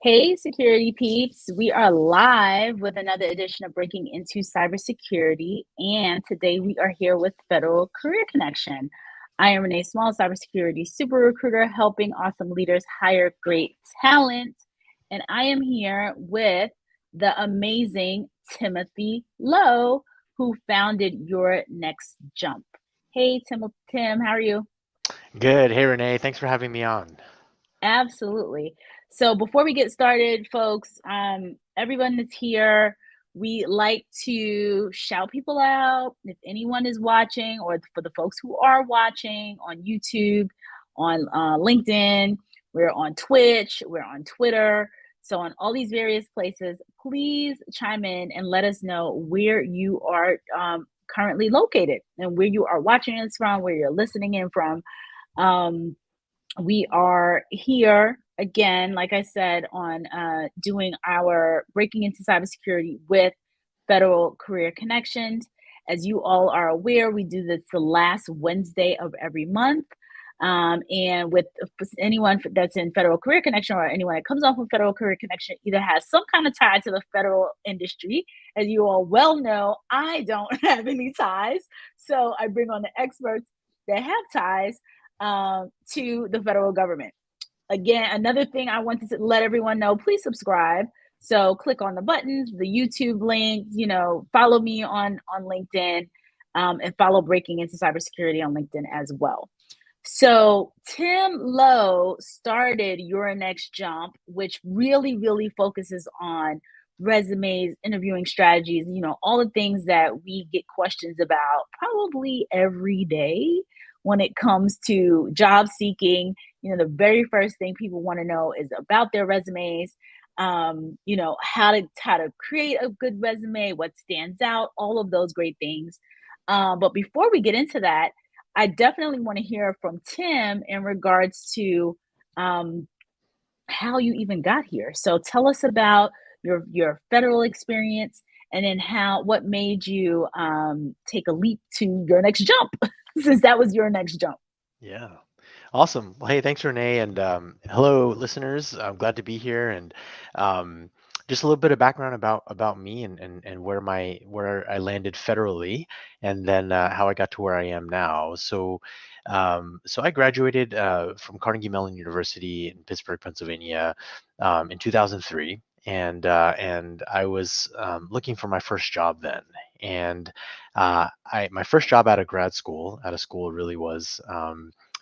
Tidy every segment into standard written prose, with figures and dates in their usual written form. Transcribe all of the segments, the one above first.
Hey, security peeps. We are live with another edition of Breaking Into Cybersecurity. And today we are here with Federal Career Connection. I am Renee Small, cybersecurity super recruiter, helping awesome leaders hire great talent. And I am here with the amazing Timothy Lowe, who founded Your Next Jump. Hey, Tim, how are you? Good. Hey, Renee. Thanks for having me on. Absolutely. So before we get started, folks, everyone that's here, we like to shout people out. If anyone is watching, or for the folks who are watching on YouTube, on LinkedIn, we're on Twitch, we're on Twitter. So on all these various places, please chime in and let us know where you are currently located and where you are watching us from, where you're listening in from. Um, we are here again, like I said, on doing our Breaking Into Cybersecurity with Federal Career Connections. As you all are aware, we do this the last Wednesday of every month. And with anyone that's in Federal Career Connection or anyone that comes off of Federal Career Connection either has some kind of tie to the federal industry. As you all well know, I don't have any ties. So I bring on the experts that have ties to the federal government. Again, another thing I wanted to let everyone know, please subscribe. So click on the buttons, the YouTube links, follow me on LinkedIn, and follow Breaking Into Cybersecurity on LinkedIn as well. So Tim Lowe started Your Next Jump, which really focuses on resumes, interviewing strategies, all the things that we get questions about probably every day when it comes to job seeking. The very first thing people want to know is about their resumes, how to create a good resume, what stands out, all of those great things. But before we get into that, I definitely want to hear from Tim in regards to how you even got here. So tell us about your federal experience, and then what made you take a leap to your next jump, since that was your next jump. Yeah. Awesome. Well, hey, thanks, Renee. And hello, listeners. I'm glad to be here. And um, just a little bit of background about me and where I landed federally, and then how I got to where I am now. So I graduated from Carnegie Mellon University in Pittsburgh, Pennsylvania, in 2003. And I was looking for my first job then. And my first job out of school really was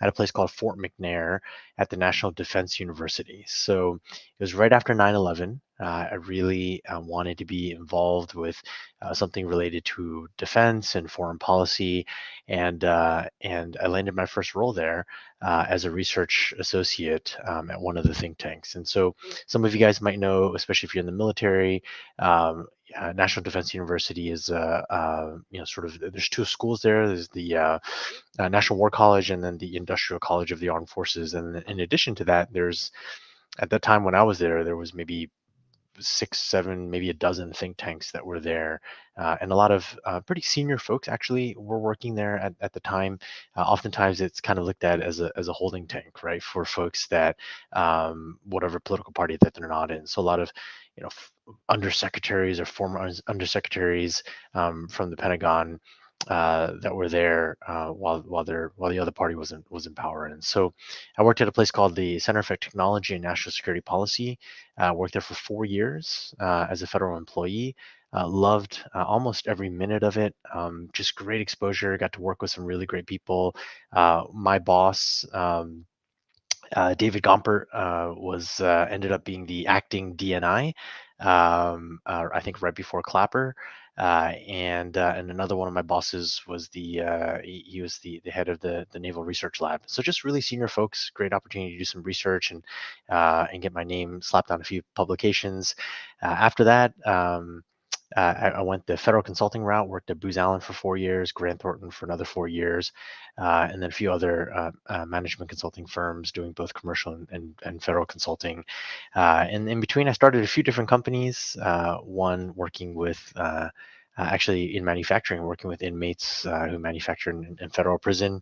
at a place called Fort McNair at the National Defense University. So it was right after 9/11. I really wanted to be involved with something related to defense and foreign policy, and I landed my first role there as a research associate at one of the think tanks. And so some of you guys might know, especially if you're in the military, National Defense University is, sort of, there's two schools there. There's the National War College and then the Industrial College of the Armed Forces. And in addition to that, at that time when I was there was maybe six, seven, maybe a dozen think tanks that were there, and a lot of pretty senior folks actually were working there at the time. Oftentimes, it's kind of looked at as a holding tank, right, for folks that whatever political party that they're not in. So a lot of undersecretaries or former undersecretaries from the Pentagon that were there while the other party was in power. And so I worked at a place called the Center for Technology and National Security Policy. Worked there for 4 years as a federal employee. Loved almost every minute of it. Just great exposure. Got to work with some really great people. My boss. David Gompert was ended up being the acting DNI, I think right before Clapper, and another one of my bosses was he was the head of the Naval Research Lab. So just really senior folks, great opportunity to do some research and get my name slapped on a few publications. After that. I went the federal consulting route, worked at Booz Allen for 4 years, Grant Thornton for another 4 years, and then a few other management consulting firms doing both commercial and federal consulting. And in between, I started a few different companies, one working with actually in manufacturing, working with inmates who manufacture in federal prison,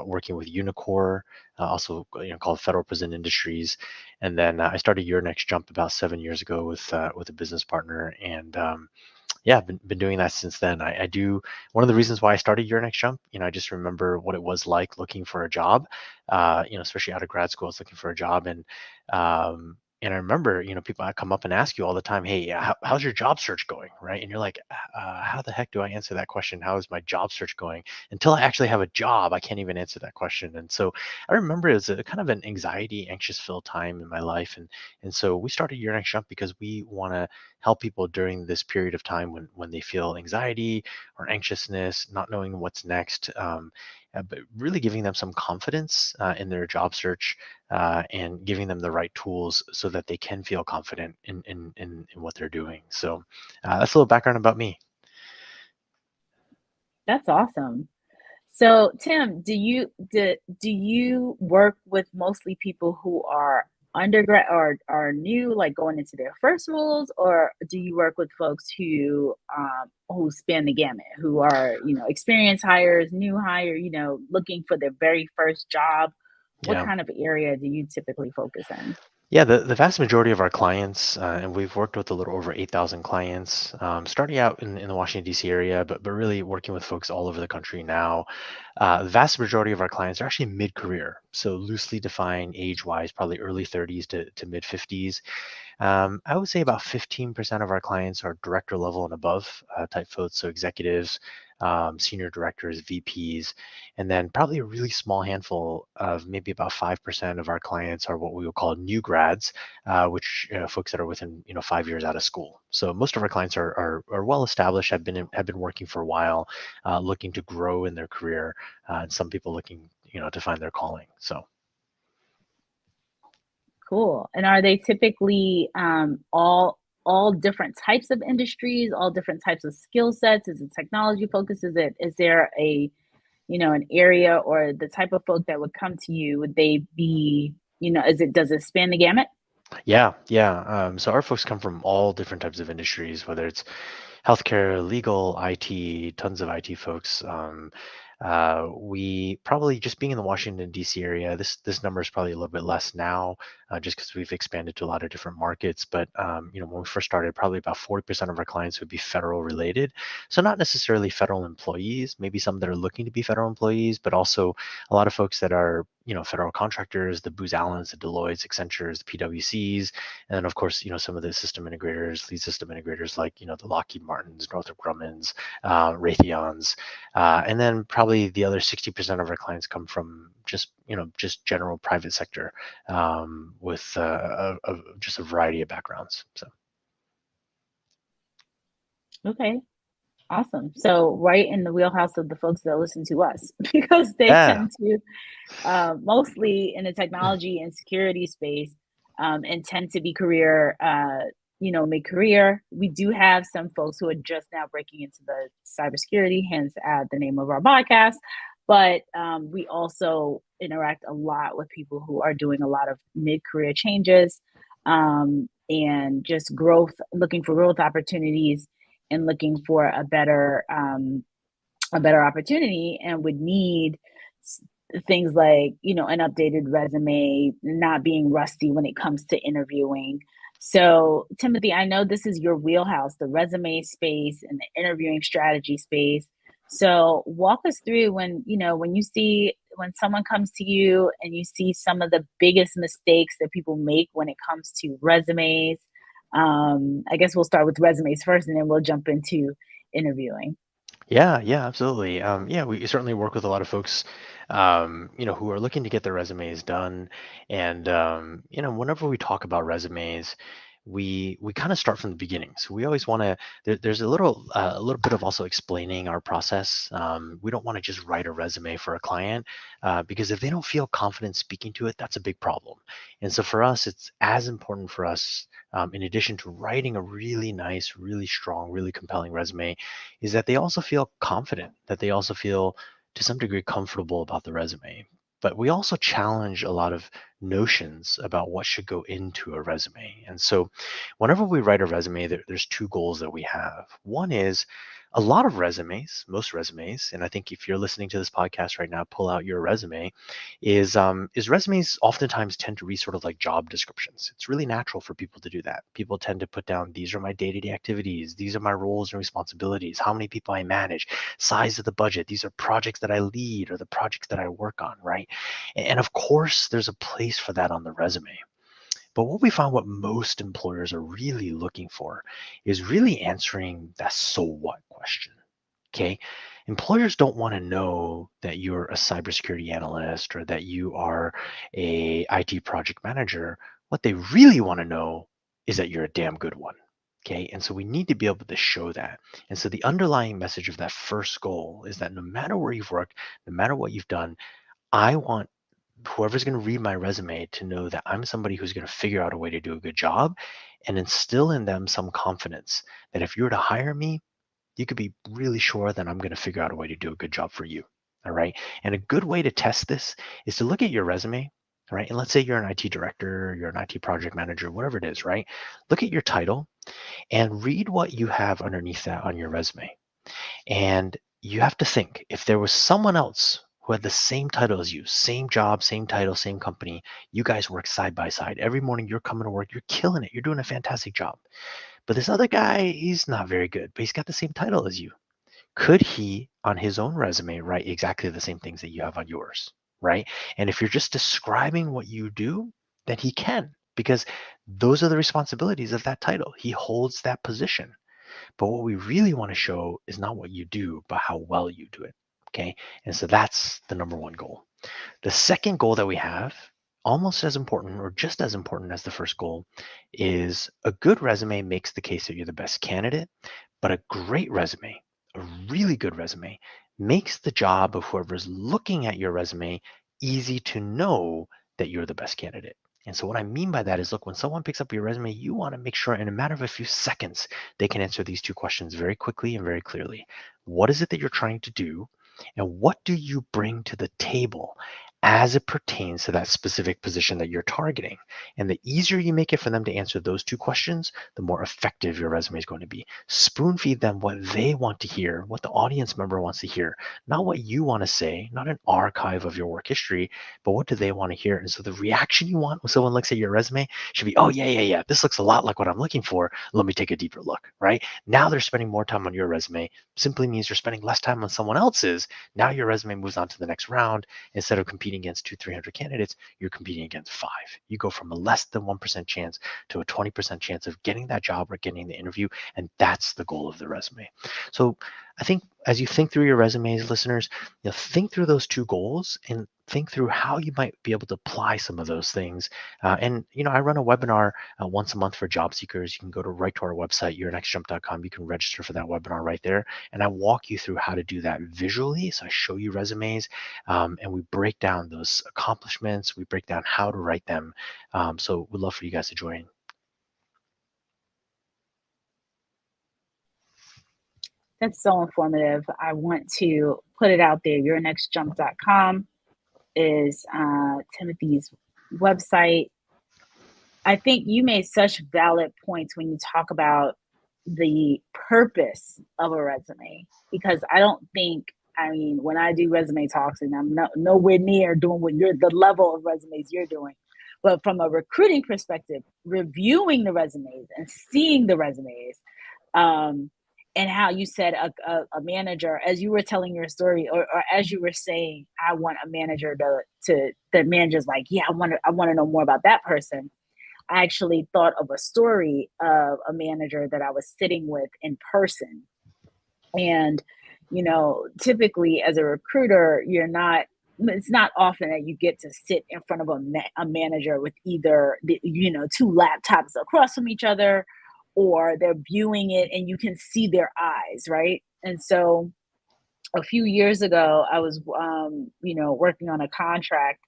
working with Unicor, also called Federal Prison Industries. And then I started Your Next Jump about 7 years ago with a business partner, and yeah, I've been doing that since then. I do one of the reasons why I started Your Next Jump. I just remember what it was like looking for a job. Especially out of grad school, I was looking for a job, and I remember, people come up and ask you all the time, "Hey, how's your job search going?" Right? And you're like, "How the heck do I answer that question? How is my job search going?" Until I actually have a job, I can't even answer that question. And so I remember it was a kind of an anxiety, anxious-filled time in my life, and so we started Your Next Jump because we want to help people during this period of time when they feel anxiety or anxiousness, not knowing what's next, but really giving them some confidence in their job search, and giving them the right tools so that they can feel confident in what they're doing. So that's a little background about me. That's awesome. So, Tim, do you work with mostly people who are undergrad or are new, like going into their first roles, or do you work with folks who span the gamut, who are experienced hires, new hire, looking for their very first job? What Yeah. kind of area do you typically focus in? Yeah, the vast majority of our clients, and we've worked with a little over 8,000 clients, starting out in the Washington, D.C. area, but really working with folks all over the country now. The vast majority of our clients are actually mid-career, so loosely defined age-wise, probably early 30s to mid 50s. I would say about 15% of our clients are director level and above type folks, so executives, senior directors, VPs, and then probably a really small handful of maybe about 5% of our clients are what we would call new grads, which folks that are within 5 years out of school. So most of our clients are well established, have been working for a while, looking to grow in their career, and some people looking to find their calling. So. Cool. And are they typically all different types of industries, all different types of skill sets? Is it technology focused? Is there an area or the type of folk that would come to you? Would they be, does it span the gamut? Yeah, yeah. So our folks come from all different types of industries, whether it's healthcare, legal, IT, tons of IT folks. We probably just being in the Washington D.C. area. This number is probably a little bit less now, just because we've expanded to a lot of different markets. But when we first started, probably about 40% of our clients would be federal related. So not necessarily federal employees, maybe some that are looking to be federal employees, but also a lot of folks that are federal contractors, the Booz Allens, the Deloittes, Accentures, the PwCs, and then of course some of the system integrators, lead system integrators like the Lockheed Martins, Northrop Grumman's, Raytheons, and then probably the other 60% of our clients come from just general private sector, with just a variety of backgrounds. So Okay. Awesome. So right in the wheelhouse of the folks that listen to us, because they yeah, tend to mostly in the technology and security space, and tend to be mid-career. We do have some folks who are just now breaking into the cybersecurity, hence the name of our podcast. But we also interact a lot with people who are doing a lot of mid-career changes, and just growth, looking for growth opportunities and looking for a better opportunity, and would need things like an updated resume, not being rusty when it comes to interviewing. So, Timothy, I know this is your wheelhouse, the resume space and the interviewing strategy space. So walk us through when someone comes to you and you see some of the biggest mistakes that people make when it comes to resumes. I guess we'll start with resumes first, and then we'll jump into interviewing. yeah, yeah, absolutely. Yeah, we certainly work with a lot of folks, who are looking to get their resumes done, and whenever we talk about resumes, we kind of start from the beginning. So we always want to. There's a little bit of also explaining our process. We don't want to just write a resume for a client, because if they don't feel confident speaking to it, that's a big problem. And so for us, it's as important for us. In addition to writing a really nice, really strong, really compelling resume, is that they also feel confident, that they also feel to some degree comfortable about the resume. but we also challenge a lot of notions about what should go into a resume. And so whenever we write a resume, there's two goals that we have. One is a lot of resumes, most resumes, and I think if you're listening to this podcast right now, pull out your resume, is resumes oftentimes tend to read sort of like job descriptions. It's really natural for people to do that. People tend to put down, these are my day-to-day activities, these are my roles and responsibilities, how many people I manage, size of the budget, these are projects that I lead or the projects that I work on, right? And of course, there's a place for that on the resume. But what we found, what most employers are really looking for is really answering that so what question. Okay. Employers don't want to know that you're a cybersecurity analyst or that you are a IT project manager. What they really want to know is that you're a damn good one. Okay. And so we need to be able to show that. And so the underlying message of that first goal is that no matter where you've worked, no matter what you've done, I want whoever's going to read my resume to know that I'm somebody who's going to figure out a way to do a good job and instill in them some confidence that if you were to hire me, you could be really sure that I'm going to figure out a way to do a good job for you. All right. And a good way to test this is to look at your resume. All right. And let's say you're an IT director, you're an IT project manager, whatever it is, right? Look at your title and read what you have underneath that on your resume. And you have to think, if there was someone else who had the same title as you, same job, same title, same company, you guys work side by side. Every morning you're coming to work, you're killing it, you're doing a fantastic job. But this other guy, he's not very good, but he's got the same title as you. Could he, on his own resume, write exactly the same things that you have on yours, right? And if you're just describing what you do, then he can, because those are the responsibilities of that title. He holds that position. But what we really want to show is not what you do, but how well you do it. Okay. And so that's the number one goal. The second goal that we have, almost as important or just as important as the first goal, is a good resume makes the case that you're the best candidate, but a great resume, a really good resume, makes the job of whoever's looking at your resume easy to know that you're the best candidate. And so what I mean by that is, look, when someone picks up your resume, you want to make sure in a matter of a few seconds, they can answer these two questions very quickly and very clearly. What is it that you're trying to do? And what do you bring to the table as it pertains to that specific position that you're targeting? And the easier you make it for them to answer those two questions, the more effective your resume is going to be. Spoon feed them what they want to hear, what the audience member wants to hear, not what you want to say, not an archive of your work history, but what do they want to hear? And so the reaction you want when someone looks at your resume should be, oh, yeah. This looks a lot like what I'm looking for. Let me take a deeper look, right? Now they're spending more time on your resume, simply means you're spending less time on someone else's. Now your resume moves on to the next round. Instead of competing against 200-300 candidates, you're competing against 5. You go from a less than 1% chance to a 20% chance of getting that job or getting the interview. And that's the goal of the resume. So I think as you think through your resumes, listeners, think through those two goals and think through how you might be able to apply some of those things. I run a webinar once a month for job seekers. You can go right to our website, yournextjump.com. You can register for that webinar right there. And I walk you through how to do that visually. So I show you resumes and we break down those accomplishments. We break down how to write them. So we'd love for you guys to join. That's so informative. I want to put it out there. Yournextjump.com is Timothy's website. I think you made such valid points when you talk about the purpose of a resume, because I don't think, when I do resume talks, and I'm nowhere near doing the level of resumes you're doing, but from a recruiting perspective, reviewing the resumes and seeing the resumes, and how you said a manager, as you were telling your story, or as you were saying, I want a manager to the manager's like, yeah, I want to know more about that person. I actually thought of a story of a manager that I was sitting with in person. And, typically as a recruiter, it's not often that you get to sit in front of a manager with either, two laptops across from each other, or they're viewing it and you can see their eyes, right? And so a few years ago, I was, working on a contract,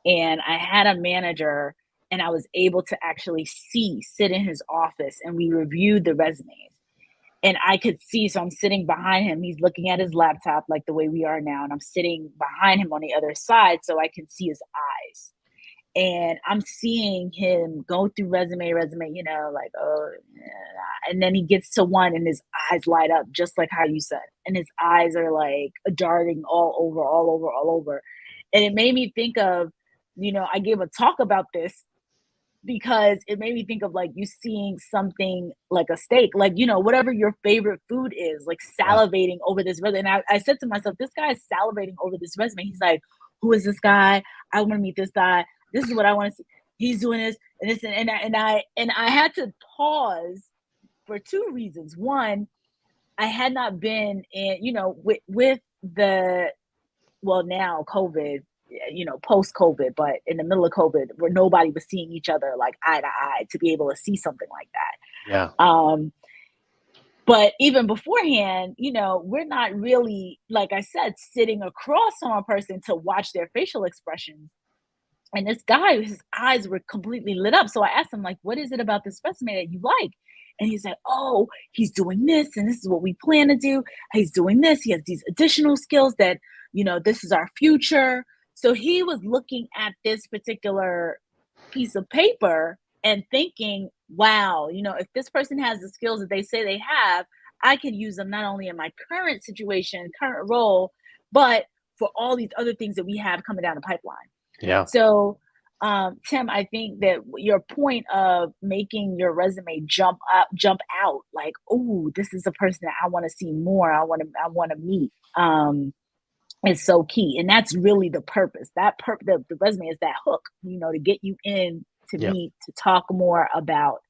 and I had a manager, and I was able to actually sit in his office, and we reviewed the resumes. And I could see, so I'm sitting behind him. He's looking at his laptop like the way we are now, and I'm sitting behind him on the other side so I can see his eyes. And I'm seeing him go through resume, like, oh, yeah. And then he gets to one and his eyes light up, just like how you said. And his eyes are like darting all over, all over, all over. And it made me think of, I gave a talk about this because it made me think of like you seeing something like a steak, like, whatever your favorite food is, like Yeah. salivating over this resume. And I said to myself, this guy is salivating over this resume. He's like, who is this guy? I want to meet this guy. This is what I want to see. He's doing this and this and I had to pause for two reasons. One, I had not been in, with the now COVID, post COVID, but in the middle of COVID, where nobody was seeing each other like eye to eye to be able to see something like Yeah. that. But even beforehand, we're not really, like I said, sitting across from a person to watch their facial expressions. And this guy, his eyes were completely lit up. So I asked him, like, what is it about this resume that you like? And he's like, oh, he's doing this, and this is what we plan to do. He's doing this. He has these additional skills that, this is our future. So he was looking at this particular piece of paper and thinking, wow, if this person has the skills that they say they have, I could use them not only in my current situation, current role, but for all these other things that we have coming down the pipeline. Yeah. So, Tim, I think that your point of making your resume jump out, like, oh, this is a person that I want to see more. I want to meet. Is so key, and that's really the purpose. The resume is that hook, to get you in to Yeah. meet, to talk more about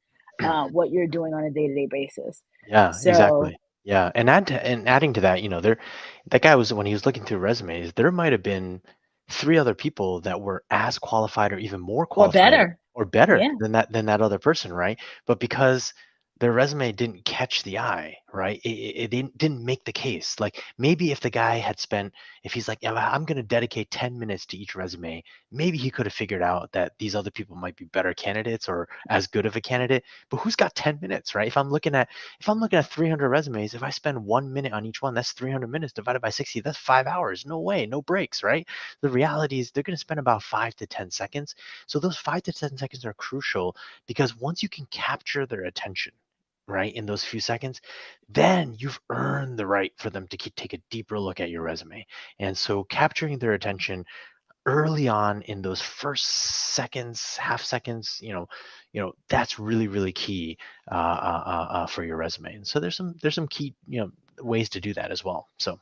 what you're doing on a day-to-day basis. Yeah, So, exactly. Yeah, and adding to that, that guy was when he was looking through resumes, there might have been three other people that were as qualified or even more or qualified better, or better yeah. than that other person, right? But because their resume didn't catch the eye, right? It didn't make the case. Like maybe if the guy had spent, if he's like, yeah, I'm going to dedicate 10 minutes to each resume, maybe he could have figured out that these other people might be better candidates or as good of a candidate. But who's got 10 minutes, right? If I'm looking at 300 resumes, if I spend 1 minute on each one, that's 300 minutes divided by 60. That's 5 hours. No way, no breaks, right? The reality is they're going to spend about 5 to 10 seconds. So those 5 to 10 seconds are crucial because once you can capture their attention, right, in those few seconds, then you've earned the right for them to take a deeper look at your resume. And so capturing their attention early on in those first seconds, half seconds, that's really, really key for your resume. And so there's some key, ways to do that as well. So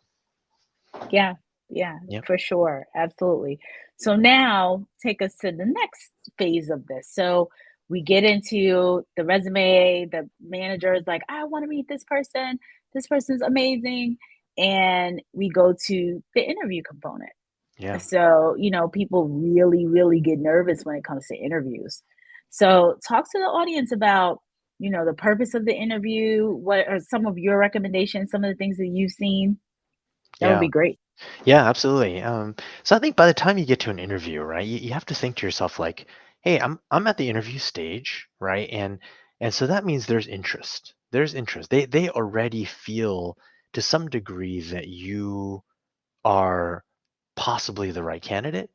Yeah, yeah, yeah, for sure. Absolutely. So now take us to the next phase of this. So we get into the resume, the manager is like, I want to meet this person. This person's amazing. And we go to the interview component. yeah, So, people really, really get nervous when it comes to interviews. So talk to the audience about, the purpose of the interview. What are some of your recommendations, some of the things that you've seen? That would yeah. be great. Yeah, absolutely. So I think by the time you get to an interview, right, you have to think to yourself like, hey, I'm at the interview stage, right? And so that means there's interest. There's interest. They already feel to some degree that you are possibly the right candidate,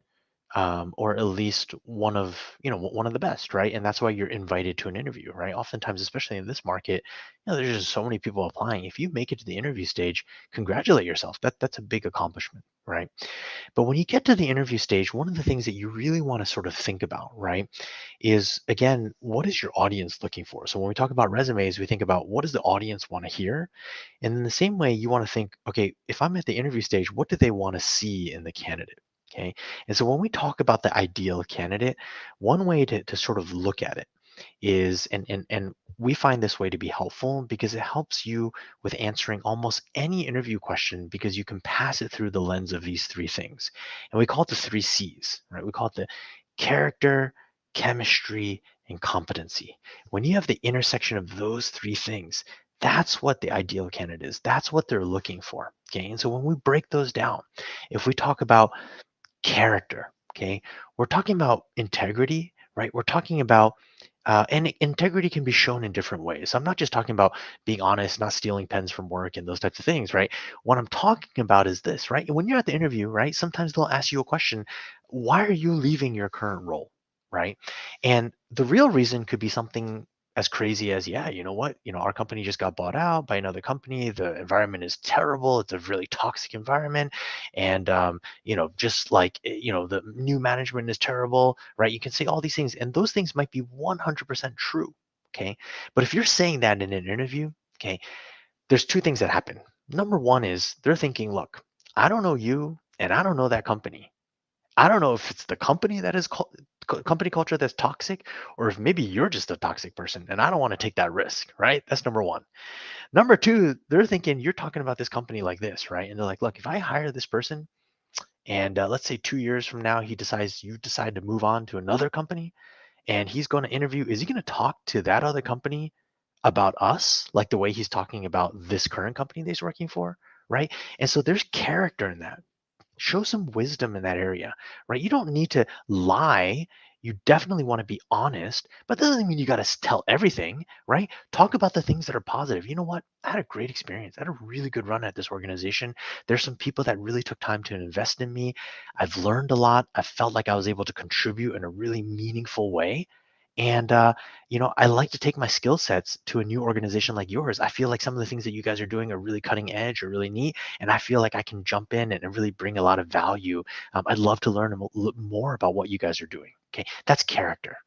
or at least one of the best, right? And that's why you're invited to an interview, right? Oftentimes, especially in this market, there's just so many people applying. If you make it to the interview stage, congratulate yourself. That's a big accomplishment, right? But when you get to the interview stage, one of the things that you really want to sort of think about, right, is again, what is your audience looking for? So when we talk about resumes, we think about what does the audience want to hear? And in the same way, you want to think, okay, if I'm at the interview stage, what do they want to see in the candidate? Okay. And so when we talk about the ideal candidate, one way to sort of look at it is, and we find this way to be helpful because it helps you with answering almost any interview question because you can pass it through the lens of these three things. And we call it the three C's, right? We call it the character, chemistry, and competency. When you have the intersection of those three things, that's what the ideal candidate is. That's what they're looking for. Okay. And so when we break those down, if we talk about character, okay, we're talking about integrity, right? We're talking about And integrity can be shown in different ways. I'm not just talking about being honest, not stealing pens from work and those types of things, right? What I'm talking about is this, right? When you're at the interview, right, sometimes they'll ask you a question, why are you leaving your current role, right? And the real reason could be something as crazy as, yeah, you know what, our company just got bought out by another company. The environment is terrible. It's a really toxic environment. And, just like, the new management is terrible, right? You can say all these things, and those things might be 100% true. Okay. But if you're saying that in an interview, okay, there's two things that happen. Number one is they're thinking, look, I don't know you and I don't know that company. I don't know if it's the company that is company culture that's toxic, or if maybe you're just a toxic person and I don't want to take that risk, right? That's number one. Number two, they're thinking you're talking about this company like this, right? And they're like, look, if I hire this person and let's say 2 years from now, you decide to move on to another company and he's going to interview, is he going to talk to that other company about us like the way he's talking about this current company that he's working for, right? And so there's character in that. Show some wisdom in that area, right? You don't need to lie. You definitely want to be honest, but that doesn't mean you got to tell everything, right? Talk about the things that are positive. You know what? I had a great experience. I had a really good run at this organization. There's some people that really took time to invest in me. I've learned a lot. I felt like I was able to contribute in a really meaningful way. And, I like to take my skill sets to a new organization like yours. I feel like some of the things that you guys are doing are really cutting edge or really neat, and I feel like I can jump in and really bring a lot of value. I'd love to learn more about what you guys are doing. Okay, that's character.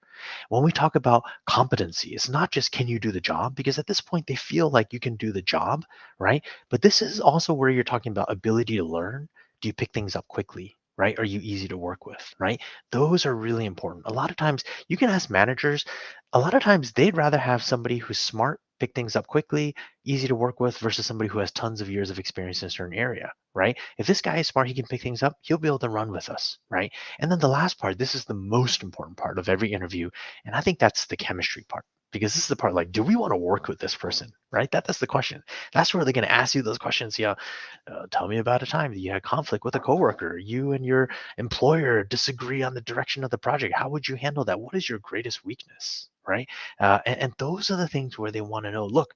When we talk about competency, it's not just can you do the job, because at this point they feel like you can do the job, right? But this is also where you're talking about ability to learn. Do you pick things up quickly? Right? Are you easy to work with? Right? Those are really important. A lot of times you can ask managers, a lot of times they'd rather have somebody who's smart, pick things up quickly, easy to work with versus somebody who has tons of years of experience in a certain area, right? If this guy is smart, he can pick things up, he'll be able to run with us, right? And then the last part, this is the most important part of every interview, and I think that's the chemistry part. Because this is the part like, do we want to work with this person? Right? That's the question. That's where they're going to ask you those questions. Tell me about a time that you had conflict with a coworker. You and your employer disagree on the direction of the project. How would you handle that? What is your greatest weakness? Right? And those are the things where they want to know. Look,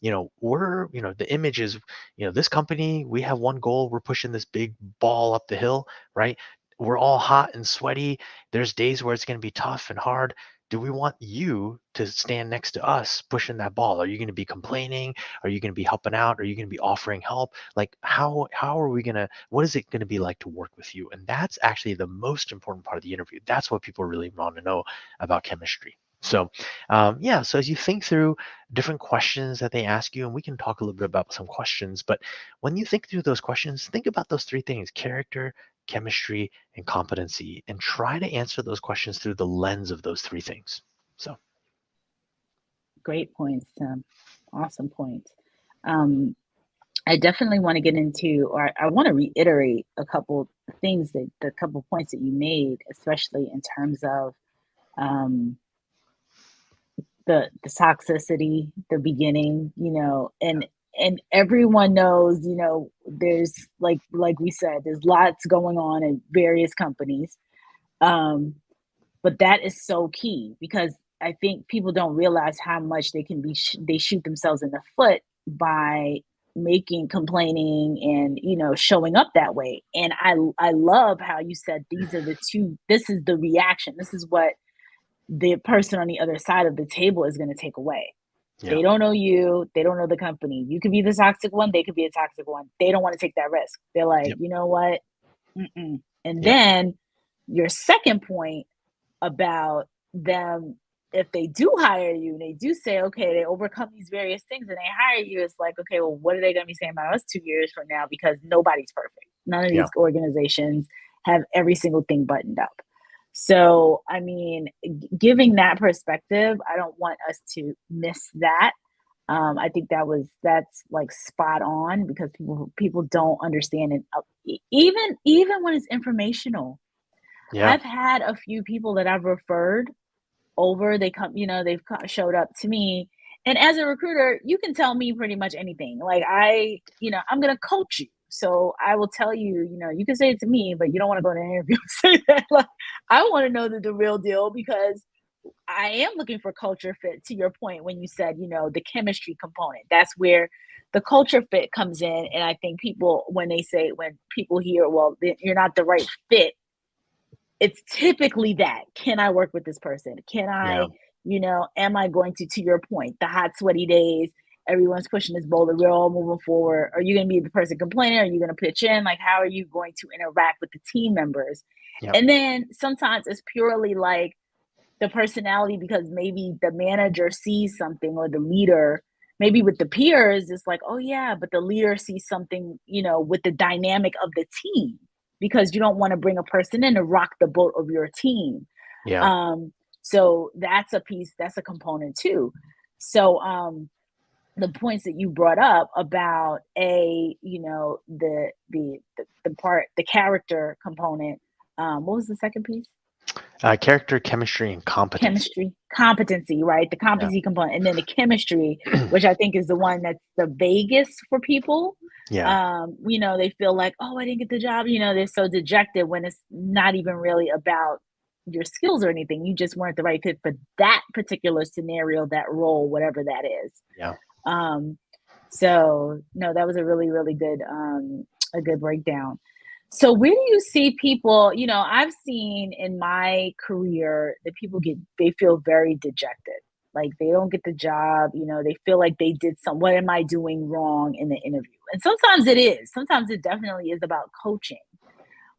the image is, this company, we have one goal. We're pushing this big ball up the hill, right? We're all hot and sweaty. There's days where it's going to be tough and hard. Do we want you to stand next to us pushing that ball? Are you going to be complaining? Are you going to be helping out? Are you going to be offering help? Like how are we going to, what is it going to be like to work with you? And that's actually the most important part of the interview. That's what people really want to know about chemistry. So, yeah, so as you think through different questions that they ask you, and we can talk a little bit about some questions, but when you think through those questions, think about those three things: character, chemistry, and competency, and try to answer those questions through the lens of those three things. So, Great points, Tim. Awesome points. Um, I definitely want to get into, or I want to reiterate a couple things that the couple points that you made, especially in terms of um, the toxicity, the beginning, and everyone knows, there's like we said, there's lots going on in various companies. Um, but that is so key because I think people don't realize how much they shoot themselves in the foot by making complaining and showing up that way. And I love how you said these are the two, this is the reaction, this is what the person on the other side of the table is going to take away. yeah, They don't know you, they don't know the company. You could be the toxic one, they could be a toxic one. They don't want to take that risk. They're like, yep, you know what? Mm-mm. And yep, then your second point about them, if they do hire you and they do say, okay, they overcome these various things and they hire you, it's like, okay, well, what are they going to be saying about us 2 years from now? Because nobody's perfect. None of yeah, these organizations have every single thing buttoned up. So, I mean, giving that perspective, I don't want us to miss that. I think that's like spot on because people don't understand it. Even when it's informational, yeah, I've had a few people that I've referred over. They come, showed up to me. And as a recruiter, you can tell me pretty much anything. Like I'm gonna coach you. So I will tell you, you can say it to me, but you don't want to go to an interview and say that. Like, I want to know the real deal because I am looking for culture fit, to your point when you said, the chemistry component. That's where the culture fit comes in. And I think people, when people hear, well, you're not the right fit, it's typically that. Can I work with this person? Can Yeah. I, am I going to your point, the hot, sweaty days, everyone's pushing this boulder, we're all moving forward. Are you going to be the person complaining? Are you going to pitch in? Like, how are you going to interact with the team members? Yep. And then sometimes it's purely like the personality, because maybe the manager sees something, or the leader, maybe with the peers, it's like, oh yeah, but the leader sees something, with the dynamic of the team, because you don't want to bring a person in to rock the boat of your team. Yeah. um so that's a piece, that's a component too. So the points that you brought up about the part, the character component. What was the second piece? Character, chemistry, and competency. Chemistry, competency, right? The Yeah. competency component, and then the chemistry, which I think is the one that's the vaguest for people. Yeah. They feel like, oh, I didn't get the job. They're so dejected when it's not even really about your skills or anything. You just weren't the right fit for that particular scenario, that role, whatever that is. Yeah. Um, so no, that was a really, really good, a good breakdown. So where do you see people, I've seen in my career that they feel very dejected. Like they don't get the job, they feel like they did what am I doing wrong in the interview? And sometimes it is. Sometimes it definitely is about coaching.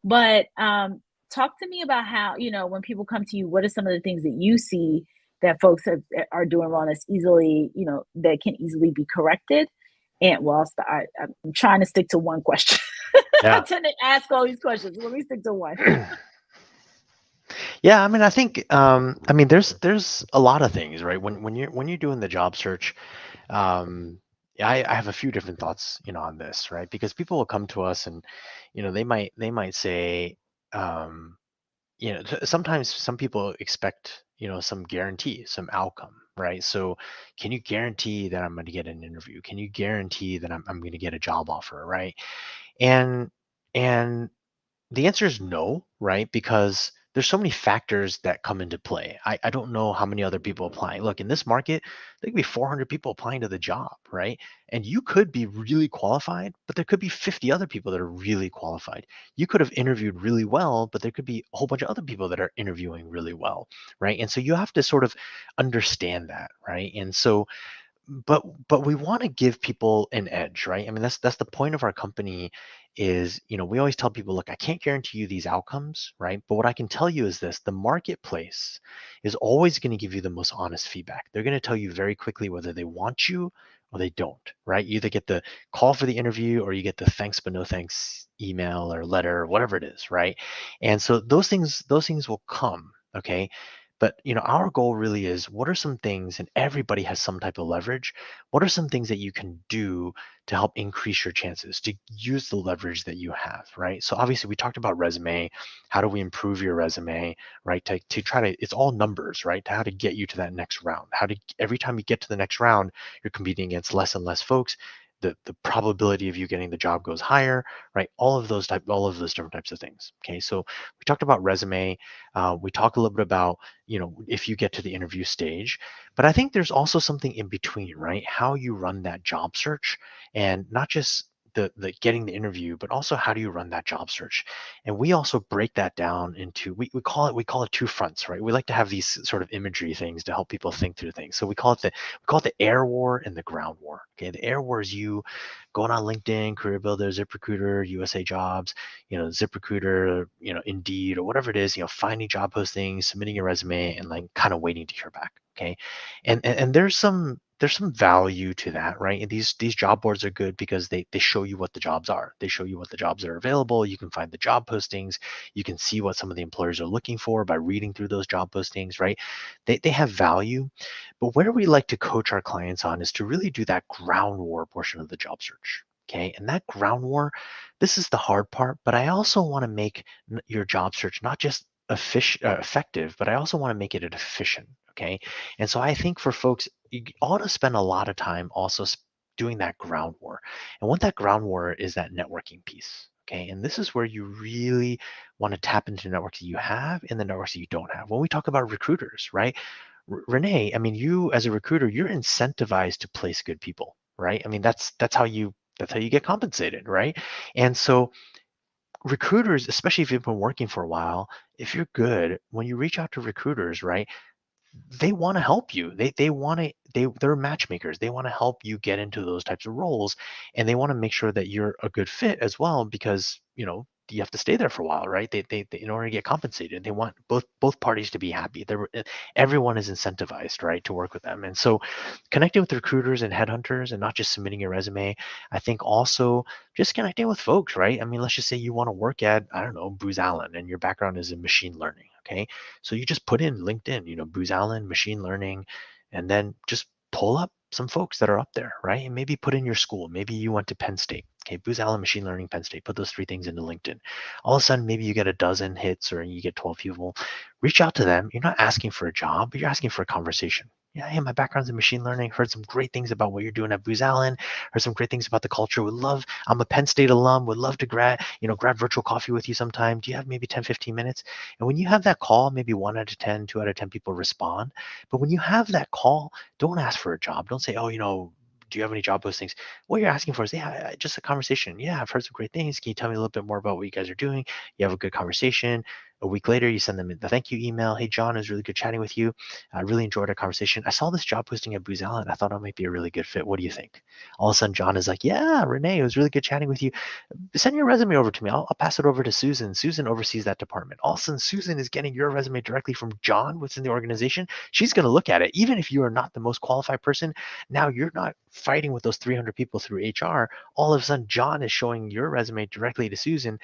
But talk to me about how, when people come to you, what are some of the things that you see that folks are doing wrong that's easily, that can easily be corrected? And I'm trying to stick to one question. I Yeah. tend to ask all these questions. Let me stick to one. Yeah, I mean, I think, I mean, there's a lot of things, right? When you're doing the job search, um, I have a few different thoughts, on this, right? Because people will come to us and, they might say, um, sometimes some people expect, some guarantee, some outcome, right? So, can you guarantee that I'm going to get an interview? Can you guarantee that I'm going to get a job offer, right? And and the answer is no, right? Because there's so many factors that come into play. I don't know how many other people applying. Look, in this market, there could be 400 people applying to the job, right? And you could be really qualified, but there could be 50 other people that are really qualified. You could have interviewed really well, but there could be a whole bunch of other people that are interviewing really well, right? And so you have to sort of understand that, right? And so but we want to give people an edge, right? I mean, that's the point of our company is, we always tell people, look, I can't guarantee you these outcomes, right? But what I can tell you is this: the marketplace is always going to give you the most honest feedback. They're going to tell you very quickly whether they want you or they don't, right? You either get the call for the interview or you get the thanks but no thanks email or letter or whatever it is, right? And so those things will come, okay? But our goal really is, what are some things, and everybody has some type of leverage. What are some things that you can do to help increase your chances to use the leverage that you have, right? So obviously we talked about resume. How do we improve your resume, right? To try to, it's all numbers, right? To how to get you to that next round. How to, every time you get to the next round, you're competing against less and less folks. The probability of you getting the job goes higher, right? All of those different types of things. Okay, so we talked about resume. We talked a little bit about, if you get to the interview stage. But I think there's also something in between, right? How you run that job search, and not just the getting the interview, but also how do you run that job search. And we also break that down into, we call it two fronts, right? We like to have these sort of imagery things to help people think through things. So we call it the air war and the ground war. Okay, the air war is you going on LinkedIn, Career Builder, ZipRecruiter, USA Jobs, ZipRecruiter, Indeed, or whatever it is, finding job postings, submitting your resume, and like kind of waiting to hear back. Okay, and there's some value to that, right? And these job boards are good because they show you what the jobs are. They show you what the jobs that are available. You can find the job postings. You can see what some of the employers are looking for by reading through those job postings, right? They have value. But where we like to coach our clients on is to really do that ground war portion of the job search. Okay, and that ground war, this is the hard part, but I also want to make your job search not just effective, but I also want to make it efficient. Okay, and so I think for folks, you ought to spend a lot of time also doing that ground war. And what that ground war is, that networking piece. Okay. And this is where you really want to tap into networks that you have and the networks that you don't have. When we talk about recruiters, right? Renee, I mean, you as a recruiter, you're incentivized to place good people, right? I mean, that's how you get compensated, right? And so recruiters, especially if you've been working for a while, if you're good, when you reach out to recruiters, right? They want to help you. They want to they're matchmakers. They want to help you get into those types of roles, and they want to make sure that you're a good fit as well because, you have to stay there for a while, right? They in order to get compensated, they want both parties to be happy. Everyone is incentivized, right, to work with them. And so connecting with recruiters and headhunters and not just submitting your resume, I think also just connecting with folks, right? I mean, let's just say you want to work at, I don't know, Booz Allen and your background is in machine learning. Okay. So you just put in LinkedIn, Booz Allen, machine learning, and then just pull up some folks that are up there, right? And maybe put in your school. Maybe you went to Penn State. Okay, Booz Allen, machine learning, Penn State. Put those three things into LinkedIn. All of a sudden, maybe you get a dozen hits or you get 12 people. Reach out to them. You're not asking for a job, but you're asking for a conversation. Yeah, hey, my background's in machine learning. Heard some great things about what you're doing at Booz Allen. Heard some great things about the culture. Would love, I'm a Penn State alum. Would love to grab virtual coffee with you sometime. Do you have maybe 10, 15 minutes? And when you have that call, maybe 1 out of 10, 2 out of 10 people respond. But when you have that call, don't ask for a job. Don't say, oh, do you have any job postings? What you're asking for is, yeah, just a conversation. Yeah, I've heard some great things. Can you tell me a little bit more about what you guys are doing? You have a good conversation. A week later, you send them the thank you email. Hey, John, it was really good chatting with you. I really enjoyed our conversation. I saw this job posting at Booz Allen. I thought it might be a really good fit. What do you think? All of a sudden, John is like, yeah, Renee, it was really good chatting with you. Send your resume over to me. I'll pass it over to Susan. Susan oversees that department. All of a sudden, Susan is getting your resume directly from John within the organization. She's going to look at it. Even if you are not the most qualified person, now you're not fighting with those 300 people through HR. All of a sudden, John is showing your resume directly to Susan.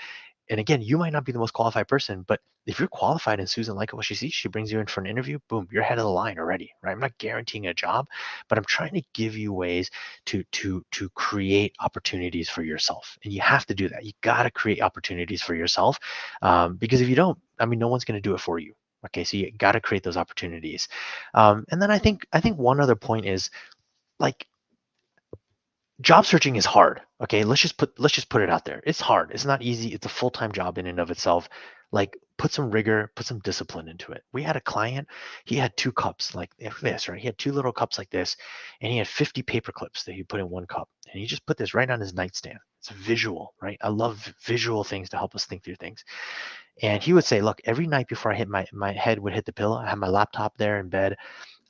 And again, you might not be the most qualified person, but if you're qualified and Susan likes what she sees, she brings you in for an interview, boom, you're ahead of the line already, right? I'm not guaranteeing a job, but I'm trying to give you ways to create opportunities for yourself. And you have to do that. You got to create opportunities for yourself, because if you don't, I mean, no one's going to do it for you. Okay, so you got to create those opportunities. And then I think one other point is, like, job searching is hard. Okay, let's just put it out there. It's hard. It's not easy. It's a full-time job in and of itself. Like, put some rigor, put some discipline into it. We had a client, he had two cups like this, right? He had two little cups like this, and he had 50 paper clips that he put in one cup. And he just put this right on his nightstand. It's visual, right? I love visual things to help us think through things. And he would say, look, every night before I hit my head would hit the pillow, I have my laptop there in bed.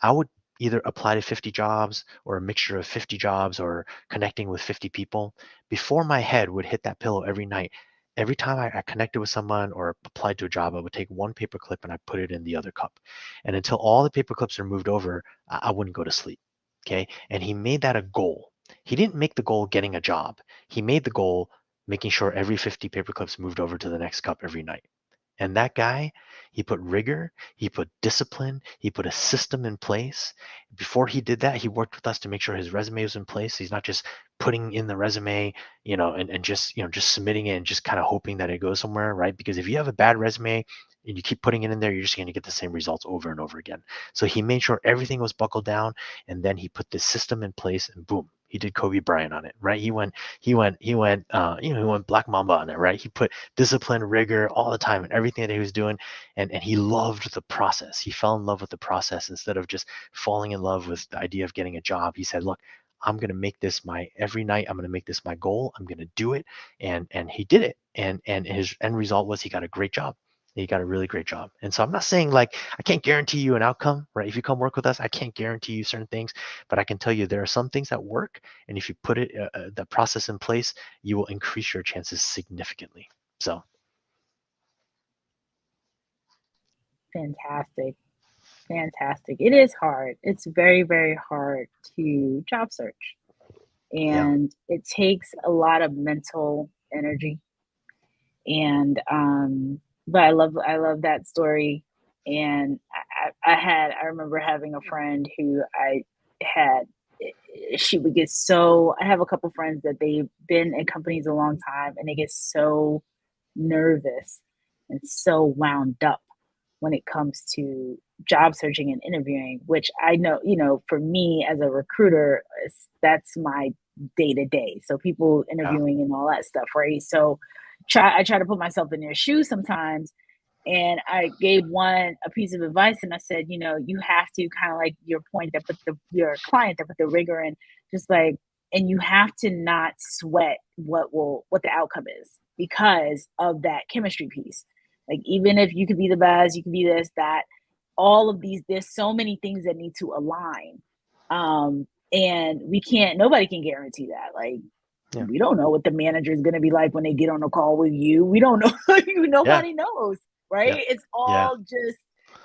I would either apply to 50 jobs or a mixture of 50 jobs or connecting with 50 people before my head would hit that pillow every night. Every time I connected with someone or applied to a job, I would take one paper clip and I put it in the other cup. And until all the paper clips are moved over, I wouldn't go to sleep. Okay. And he made that a goal. He didn't make the goal getting a job. He made the goal making sure every 50 paper clips moved over to the next cup every night. And that guy, he put rigor, he put discipline, he put a system in place. Before he did that, he worked with us to make sure his resume was in place. He's not just putting in the resume, and just submitting it and just kind of hoping that it goes somewhere, right? Because if you have a bad resume and you keep putting it in there, you're just going to get the same results over and over again. So he made sure everything was buckled down, and then he put this system in place, and boom, he did Kobe Bryant on it, right? He went Black Mamba on it, right? He put discipline, rigor all the time and everything that he was doing. And he loved the process. He fell in love with the process instead of just falling in love with the idea of getting a job. He said, look, I'm going to make this my every night. I'm going to make this my goal. I'm going to do it. And he did it. And his end result was he got a great job. He got a really great job. And so I'm not saying, like, I can't guarantee you an outcome, right? If you come work with us, I can't guarantee you certain things, but I can tell you there are some things that work. And if you put the process in place, you will increase your chances significantly. So Fantastic. Fantastic. It is hard. It's very, very hard to job search. yeah, And it takes a lot of mental energy. And but I love that story. And I remember having a friend who I had she would get so I have a couple friends that they've been in companies a long time and they get so nervous and so wound up when it comes to job searching and interviewing, which I know, for me as a recruiter, that's my day to day. So people yeah, interviewing and all that stuff, right? So, I try to put myself in their shoes sometimes. And I gave one a piece of advice, and I said, you know, you have to kind of like your point that put your client that put the rigor in, just like, and you have to not sweat what the outcome is because of that chemistry piece. Like even if you could be the best, you could be this, that, all of these, there's so many things that need to align. And we can't, nobody can guarantee that. Like Yeah. we don't know what the manager is going to be like when they get on a call with you. We don't know. Yeah. Nobody knows, right? Yeah. It's Yeah. all just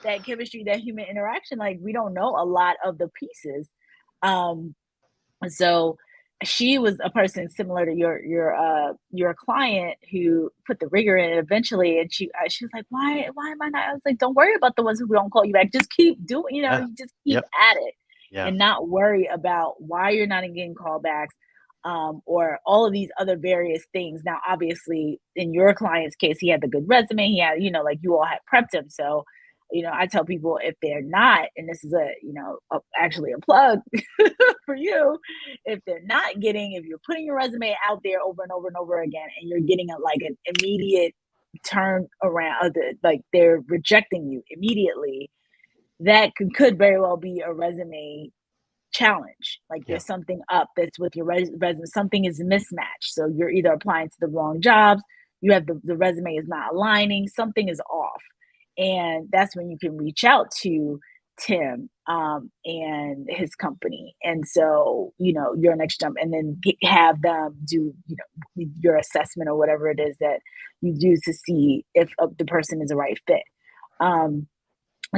that chemistry, that human interaction. Like we don't know a lot of the pieces. Um, so she was a person similar to your client who put the rigor in eventually, and she was like, why am I not? I was like, don't worry about the ones who don't call you back. Just keep doing, you know, Yeah. you just keep Yep. at it Yeah. and not worry about why you're not getting callbacks, or all of these other various things. Now, obviously, in your client's case, he had the good resume. He had, you know, like you all had prepped him. So, you know, I tell people if they're not, and this is actually a plug for you, if they're not getting, if you're putting your resume out there over and over and over again, and you're getting like an immediate turn around, like they're rejecting you immediately, that could very well be a resume challenge. Like Yeah. there's something up that's with your resume, something is mismatched. So you're either applying to the wrong jobs, you have the resume is not aligning, something is off. And that's when you can reach out to Tim, and his company. And so, you know, your next jump, and then have them do, you know, your assessment or whatever it is that you do to see if the person is a right fit. Um,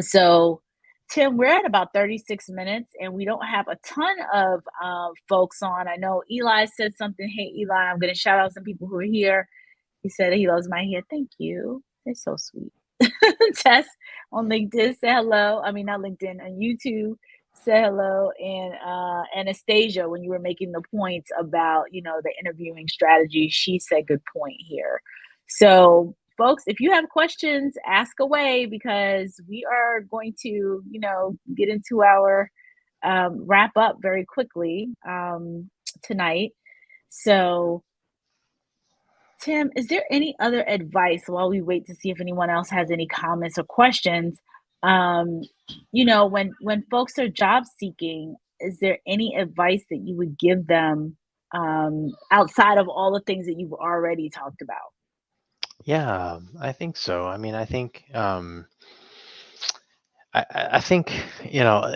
so, Tim, we're at about 36 minutes and we don't have a ton of folks on. I know Eli said something. Hey, Eli, I'm going to shout out some people who are here. He said he loves my hair. Thank you. They're so sweet. Tess on LinkedIn, say hello. I mean, not LinkedIn, on YouTube, say hello. And Anastasia, when you were making the points about, you know, the interviewing strategy, she said good point here. So, folks, if you have questions, ask away because we are going to, you know, get into our wrap up very quickly tonight. So, Tim, is there any other advice while we wait to see if anyone else has any comments or questions? Um, you know, when folks are job seeking, is there any advice that you would give them outside of all the things that you've already talked about? Yeah, I think so. I mean, I think I think you know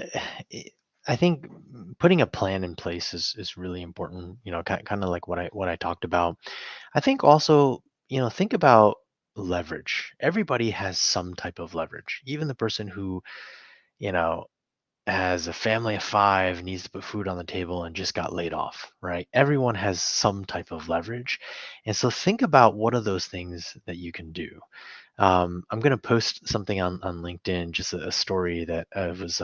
I I think putting a plan in place is really important. You know, kind of like what I talked about. I think also, you know, think about leverage. Everybody has some type of leverage. Even the person who, you know, has a family of five, needs to put food on the table, and just got laid off, right? Everyone has some type of leverage. And so think about what are those things that you can do. I'm going to post something on LinkedIn, just a story that I was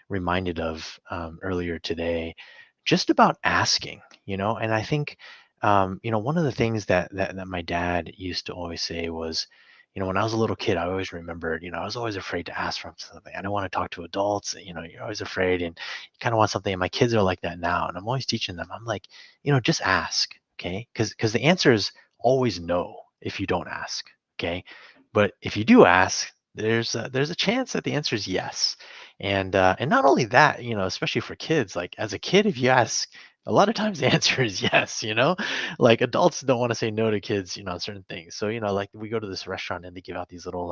reminded of earlier today, just about asking, you know. And I think, you know, one of the things that my dad used to always say was, you know, when I was a little kid, I always remembered, you know, I was always afraid to ask for something. I don't want to talk to adults, you know, you're always afraid and you kind of want something. And my kids are like that now. And I'm always teaching them, I'm like, you know, just ask, okay? Because the answer is always no if you don't ask, okay? But if you do ask, there's a chance that the answer is yes. And not only that, you know, especially for kids, like as a kid, if you ask, a lot of times the answer is yes, you know? Like adults don't want to say no to kids, you know, on certain things. So, you know, like we go to this restaurant and they give out these little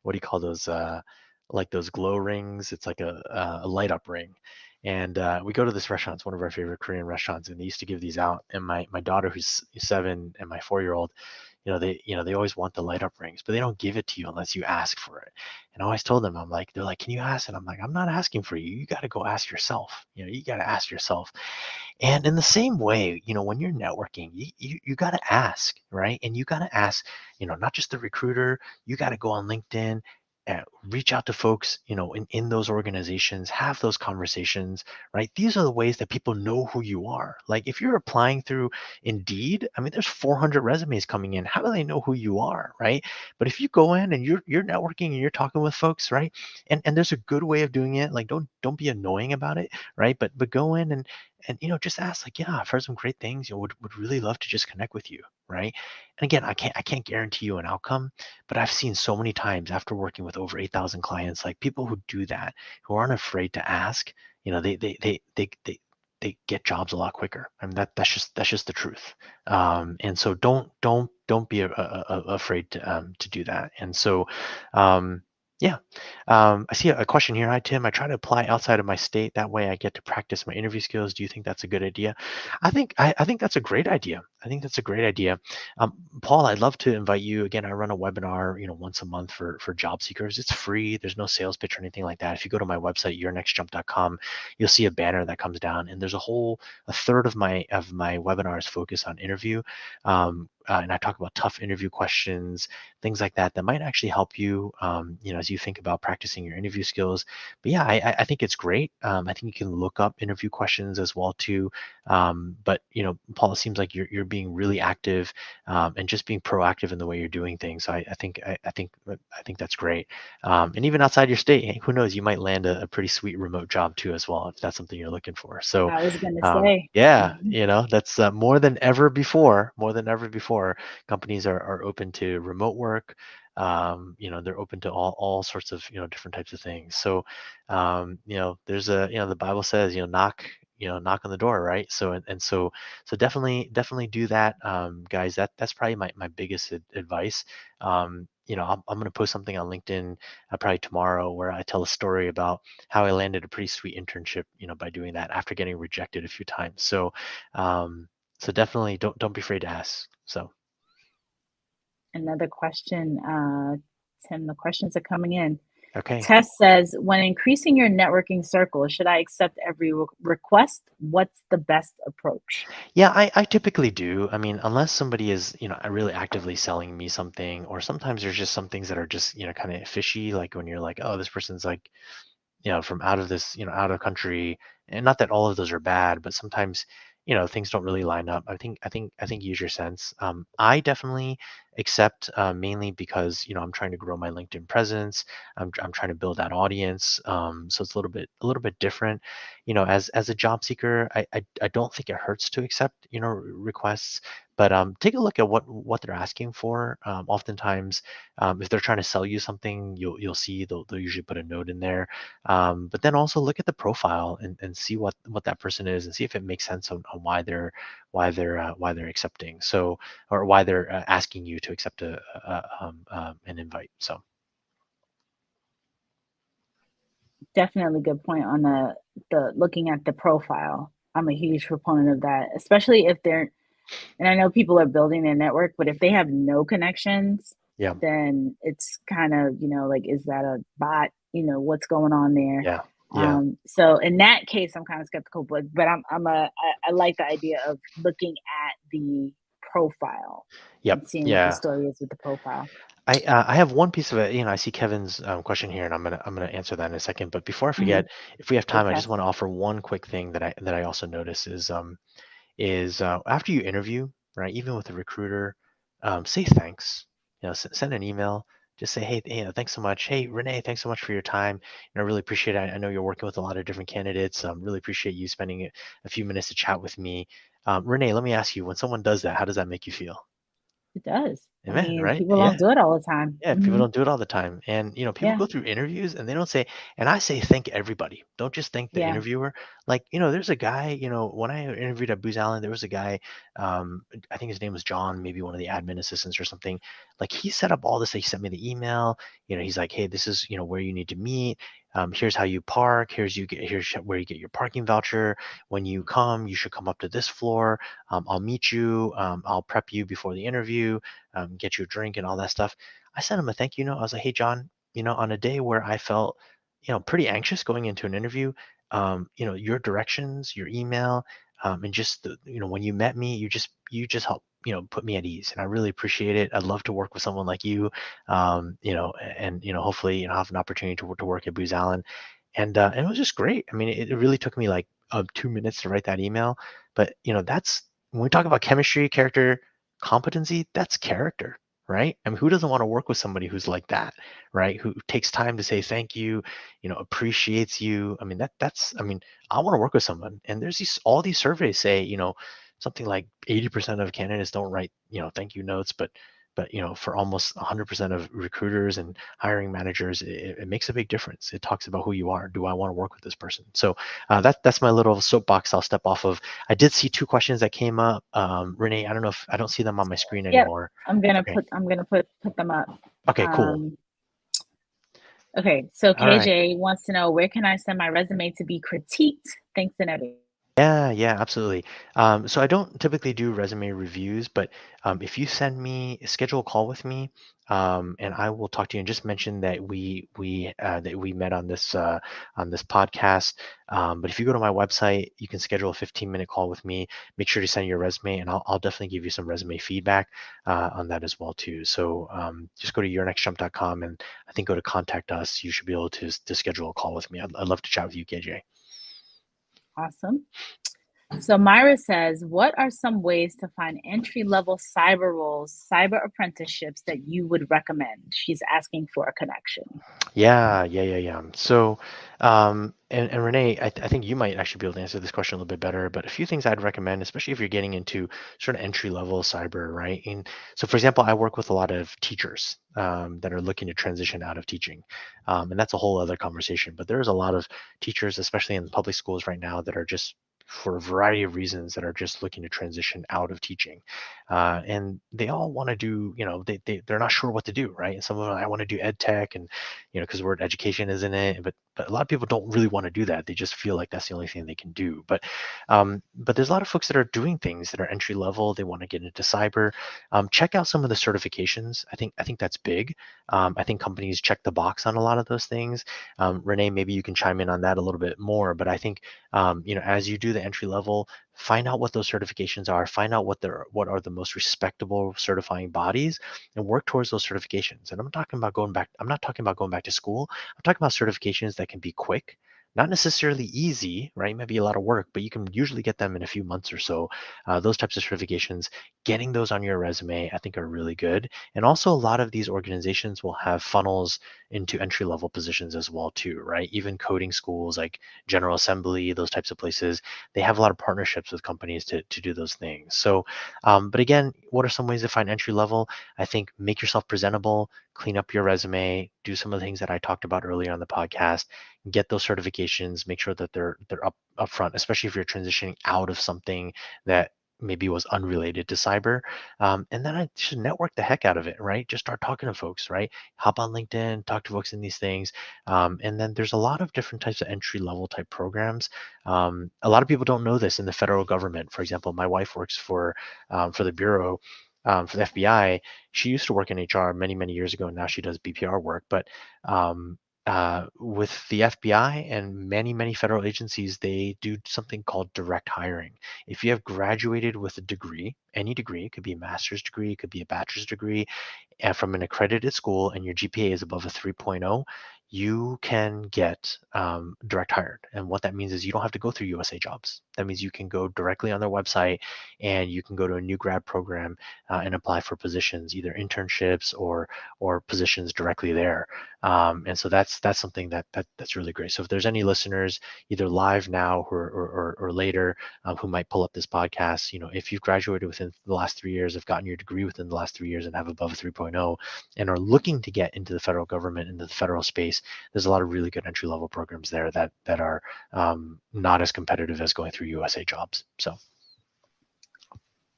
what do you call those like those glow rings? It's like a light up ring. And we go to this restaurant. It's one of our favorite Korean restaurants, and they used to give these out. And my daughter, who's 7, and my 4-year-old, they always want the light up rings, but they don't give it to you unless you ask for it. And I always told them, I'm like, they're like, can you ask? And I'm like, I'm not asking for you. You got to go ask yourself. You know, you got to ask yourself. And in the same way, you know, when you're networking, you got to ask, right? And you got to ask, you know, not just the recruiter, you got to go on LinkedIn, reach out to folks, you know, in those organizations, have those conversations, right? These are the ways that people know who you are. Like if you're applying through Indeed, I mean, there's 400 resumes coming in. How do they know who you are, right? But if you go in and you're networking and you're talking with folks, right? And there's a good way of doing it. Like don't be annoying about it, right? But go in and just ask like, yeah, I've heard some great things. Would really love to just connect with you, right? And again, I can't guarantee you an outcome, but I've seen so many times after working with over 8,000 clients, like people who do that, who aren't afraid to ask, they get jobs a lot quicker. I mean, that's just the truth. And so don't be afraid to do that. And so, um, yeah. I see a question here. Hi, Tim. I try to apply outside of my state. That way I get to practice my interview skills. Do you think that's a good idea? I think that's a great idea. I think that's a great idea. Paul, I'd love to invite you. Again, I run a webinar, once a month for job seekers. It's free. There's no sales pitch or anything like that. If you go to my website, yournextjump.com, you'll see a banner that comes down, and there's a third of my webinars focus on interview. And I talk about tough interview questions, things like that might actually help you, as you think about practicing your interview skills. But yeah, I think it's great. I think you can look up interview questions as well too. But Paul, it seems like you're being really active, and just being proactive in the way you're doing things. So I think that's great. And even outside your state, hey, who knows, you might land a pretty sweet remote job too as well, if that's something you're looking for. So I was gonna say. yeah, Mhm. that's more than ever before. More than ever before, companies are open to remote work. They're open to all sorts of different types of things. So, there's the Bible says knock on the door, right? So so definitely do that, guys. That's probably my biggest advice. I'm going to post something on LinkedIn probably tomorrow where I tell a story about how I landed a pretty sweet internship, by doing that after getting rejected a few times. So definitely don't be afraid to ask. So Another question, Tim, the questions are coming in. okay. Tess says, when increasing your networking circle, should I accept every request? What's the best approach? Yeah, I typically do. I mean, unless somebody is, really actively selling me something, or sometimes there's just some things that are just, kind of fishy, like when you're like, oh, this person's like, from out of this, out of country. And not that all of those are bad, but sometimes, things don't really line up. I think use your sense. I definitely accept, mainly because, I'm trying to grow my LinkedIn presence. I'm trying to build that audience. So it's a little bit different. As a job seeker, I don't think it hurts to accept, requests, but take a look at what they're asking for. Oftentimes, if they're trying to sell you something, you'll see they'll usually put a note in there. But then also look at the profile and see what that person is, and see if it makes sense on why they're accepting. So, or why they're asking you to accept an invite. So Definitely good point on the looking at the profile. I'm a huge proponent of that, especially if they're, and I know people are building their network, but if they have no connections, yeah, then it's kind of, like, is that a bot? What's going on there? yeah, yeah, So in that case, I'm kind of skeptical, but I like the idea of looking at the profile yep, and seeing what the yeah. story is with the profile. I have one piece of it. I see Kevin's question here, and I'm gonna answer that in a second. But before I Mhm. forget, if we have Hey, time, I just Tess. want to offer one quick thing that I also notice is after you interview, right? Even with a recruiter, say thanks. Send an email. Just say, hey, thanks so much. Hey, Renee, thanks so much for your time. I really appreciate it. I know you're working with a lot of different candidates. Really appreciate you spending a few minutes to chat with me. Renee, let me ask you, when someone does that, how does that make you feel? It does. I Amen, mean, right? people Yeah. don't do it all the time. Yeah, people Mhm. don't do it all the time. And people Yeah. go through interviews and they don't say, and I say thank everybody. Don't just thank the Yeah. interviewer. Like, there's a guy, when I interviewed at Booz Allen, there was a guy, I think his name was John, maybe one of the admin assistants or something. Like he set up all this. He sent me the email. He's like, hey, this is, where you need to meet. Here's how you park. Here's where you get your parking voucher. When you come, you should come up to this floor. I'll meet you. I'll prep you before the interview, get you a drink and all that stuff. I sent him a thank you note. I was like, hey, John, on a day where I felt, pretty anxious going into an interview, your directions, your email, and just when you met me, you just helped, put me at ease. And I really appreciate it. I'd love to work with someone like you, and, hopefully, have an opportunity to work at Booz Allen. And it was just great. I mean, it really took me like 2 minutes to write that email. But, that's when we talk about chemistry, character, competency, that's character, right? I mean, who doesn't want to work with somebody who's like that, right? Who takes time to say thank you, appreciates you. I mean, I mean, I want to work with someone. And there's all these surveys say, something like 80% of candidates don't write, thank you notes, but for almost 100% of recruiters and hiring managers, it makes a big difference. It talks about who you are. Do I want to work with this person? So that's my little soapbox I'll step off of. I did see two questions that came up. Renee, I don't know if I don't see them on my screen Yep, anymore. Okay. I'm gonna put them up. Okay, cool. Okay, so All right. KJ wants to know, where can I send my resume to be critiqued? Thanks and everything. Yeah, absolutely. So I don't typically do resume reviews, but if you schedule a call with me, and I will talk to you and just mention that we met on this podcast. But if you go to my website, you can schedule a 15-minute call with me. Make sure to send your resume, and I'll definitely give you some resume feedback on that as well too. So just go to yournextjump.com and I think go to contact us. You should be able to schedule a call with me. I'd love to chat with you, KJ. Awesome. So Myra says, what are some ways to find entry-level cyber roles, cyber apprenticeships that you would recommend? She's asking for a connection. Yeah. So, and Renee, I think you might actually be able to answer this question a little bit better, but a few things I'd recommend, especially if you're getting into sort of entry level cyber, right? And so, for example, I work with a lot of teachers that are looking to transition out of teaching. And that's a whole other conversation, but there's a lot of teachers, especially in the public schools right now, that are just for a variety of reasons that are just looking to transition out of teaching. And they all want to do, they're not sure what to do, right? And some of them, I want to do ed tech and because the word education is in it. But a lot of people don't really want to do that. They just feel like that's the only thing they can do. But there's a lot of folks that are doing things that are entry level. They want to get into cyber. Check out some of the certifications. I think that's big. I think companies check the box on a lot of those things. Renee, maybe you can chime in on that a little bit more. But I think as you do the entry level, find out what those certifications are. Find out what are the most respectable certifying bodies and work towards those certifications. And I'm talking about going back, I'm not talking about going back to school. I'm talking about certifications that can be quick, not necessarily easy, right? It might be a lot of work, but you can usually get them in a few months or so. Those types of certifications, getting those on your resume, I think are really good. And also a lot of these organizations will have funnels into entry level positions as well too, right? Even coding schools like General Assembly, those types of places, they have a lot of partnerships with companies to do those things. So, but again, what are some ways to find entry level? I think make yourself presentable, clean up your resume, do some of the things that I talked about earlier on the podcast, get those certifications, make sure that they're up front, especially if you're transitioning out of something that maybe was unrelated to cyber. And then I should network the heck out of it, right? Just start talking to folks, right? Hop on LinkedIn, talk to folks in these things. And then there's a lot of different types of entry level type programs. A lot of people don't know this in the federal government. For example, my wife works for the Bureau for the FBI. She used to work in HR many years ago, and now she does BPR work. But with the FBI and many federal agencies, they do something called direct hiring. If you have graduated with a degree, any degree, it could be a master's degree, it could be a bachelor's degree, from an accredited school, and your GPA is above a 3.0, you can get direct hired. And what that means is you don't have to go through USA Jobs. That means you can go directly on their website and you can go to a new grad program and apply for positions, either internships or positions directly there. And so that's something that's really great. So if there's any listeners, either live now or later, who might pull up this podcast, if you've graduated within the last 3 years, have gotten your degree within the last 3 years, and have above a 3.0, and are looking to get into the federal government, into the federal space, there's a lot of really good entry level programs there that are not as competitive as going through USA Jobs. So.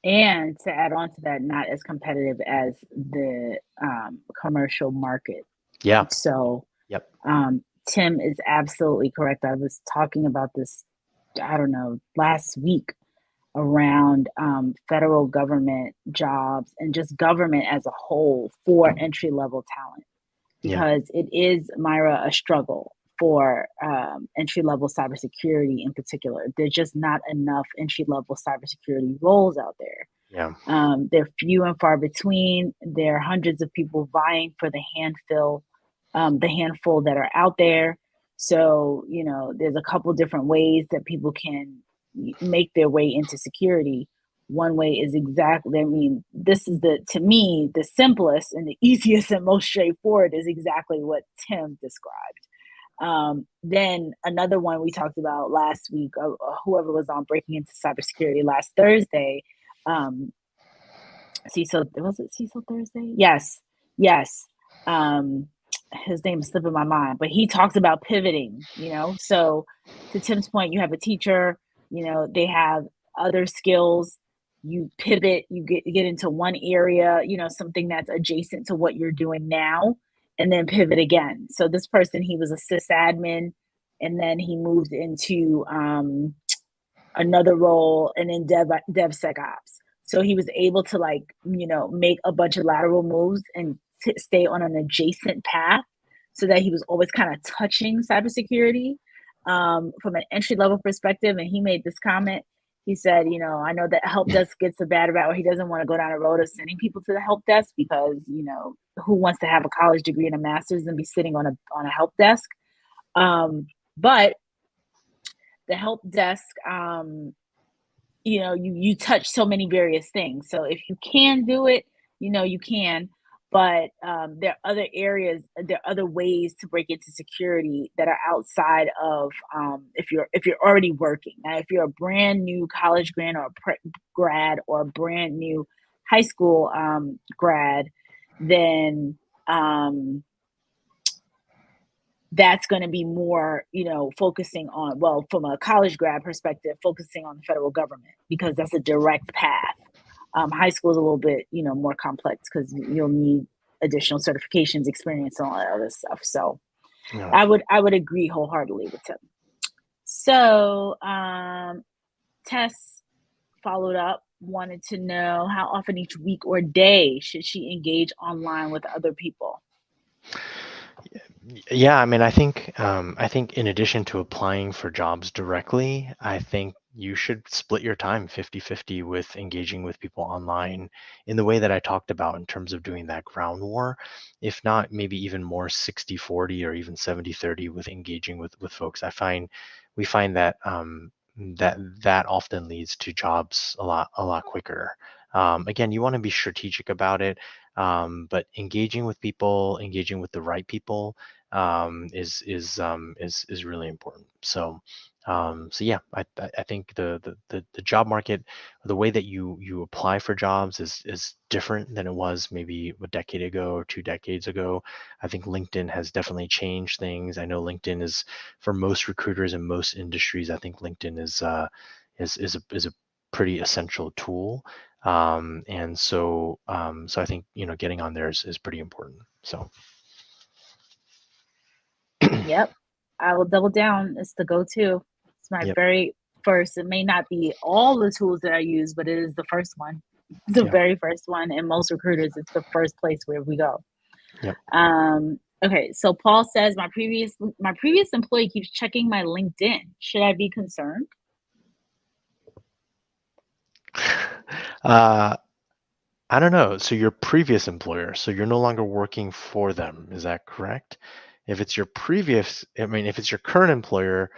And to add on to that, not as competitive as the commercial market. Yeah. So Yep. Tim is absolutely correct. I was talking about this, I don't know, last week around federal government jobs and just government as a whole for entry level talent, Yeah. because it is, Myra, a struggle for entry level cybersecurity in particular. There's just not enough entry level cybersecurity roles out there. Yeah. They're few and far between. There are hundreds of people vying for the handful that are out there. So, there's a couple different ways that people can make their way into security. one way is exactly, I mean, this is to me, the simplest and the easiest and most straightforward is exactly what Tim described. Then another one we talked about last week, whoever was on Breaking Into Cybersecurity last Thursday, um, Cecil, was it Cecil Thursday? Yes, yes. Um, his name is slipping my mind, but he talks about pivoting, So to Tim's point, you have a teacher, they have other skills. You pivot, you get into one area, something that's adjacent to what you're doing now, and then pivot again. So this person, he was a sysadmin, and then he moved into another role and in DevSecOps. So he was able to make a bunch of lateral moves and stay on an adjacent path so that he was always kind of touching cybersecurity from an entry level perspective. And he made this comment. He said, I know that help desk gets a bad rap, or he doesn't want to go down a road of sending people to the help desk because, who wants to have a college degree and a master's and be sitting on a help desk? But the help desk, you touch so many various things. So if you can do it, you can. But there are other areas, there are other ways to break into security that are outside of if you're already working. Now, if you're a brand new college grad or grad or a brand new high school grad, then that's going to be more, focusing on, well, from a college grad perspective, focusing on the federal government, because that's a direct path. High school is a little bit, more complex because you'll need additional certifications, experience, and all that other stuff. So Yeah. I would agree wholeheartedly with Tim. So Tess followed up, wanted to know how often each week or day should she engage online with other people? Yeah, I mean, I think in addition to applying for jobs directly, I think you should split your time 50-50 with engaging with people online in the way that I talked about in terms of doing that ground war, if not maybe even more 60-40 or even 70-30 with engaging with folks. We find that that often leads to jobs a lot quicker. Again, you want to be strategic about it, but engaging with people, engaging with the right people, is really important. So yeah, I think the job market, the way that you apply for jobs is different than it was maybe a decade ago or 2 decades ago. I think LinkedIn has definitely changed things. I know LinkedIn is, for most recruiters in most industries, I think LinkedIn is a pretty essential tool. So I think getting on there is pretty important. So. Yep. I will double down. It's the go-to. It's my Yep. very first. It may not be all the tools that I use, but it is the first one. The Yeah. very first one. And most recruiters, it's the first place where we go. Yep. Okay. So Paul says my previous employee keeps checking my LinkedIn. Should I be concerned? Uh, I don't know. So your previous employer, so you're no longer working for them, is that correct? If it's your previous, I mean, if it's your current employer,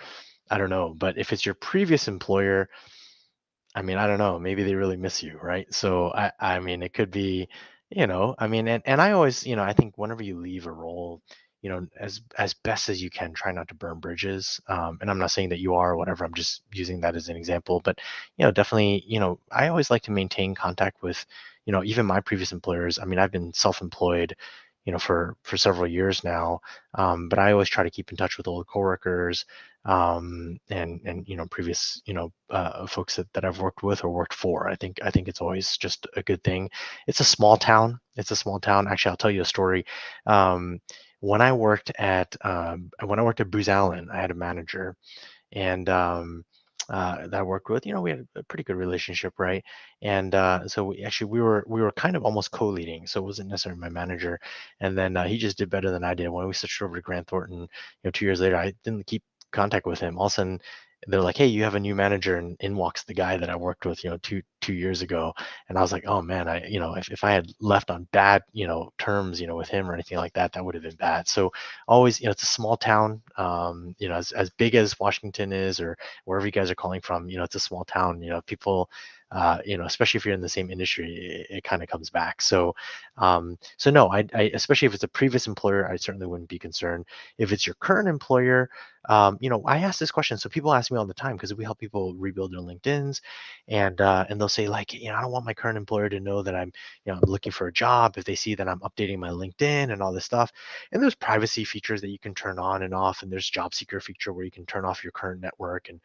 I don't know. But if it's your previous employer, I mean, I don't know. Maybe they really miss you, right? So I mean, it could be, I mean, and I always, I think whenever you leave a role, as best as you can, try not to burn bridges. And I'm not saying that you are or whatever. I'm just using that as an example. But definitely, I always like to maintain contact with, even my previous employers. I mean, I've been self-employed, for several years now. But I always try to keep in touch with old coworkers, and previous folks that I've worked with or worked for. I think it's always just a good thing. It's a small town. Actually, I'll tell you a story. Um, when I worked at Booz Allen, I had a manager, and that I worked with. We had a pretty good relationship, right? And so we were kind of almost co-leading, so it wasn't necessarily my manager. And then he just did better than I did. When we switched over to Grant Thornton, 2 years later, I didn't keep contact with him. All of a sudden, they're like, "Hey, you have a new manager," and in walks the guy that I worked with, two years ago. And I was like, "Oh man, if I had left on bad, terms, with him or anything like that, that would have been bad." So always, it's a small town. As big as Washington is, or wherever you guys are calling from, it's a small town. People especially if you're in the same industry, it kind of comes back. So no, I especially if it's a previous employer, I certainly wouldn't be concerned. If it's your current employer, I ask this question. So people ask me all the time because we help people rebuild their LinkedIn's, and they'll say like, I don't want my current employer to know that I'm looking for a job. If they see that I'm updating my LinkedIn and all this stuff, and there's privacy features that you can turn on and off, and there's job seeker feature where you can turn off your current network and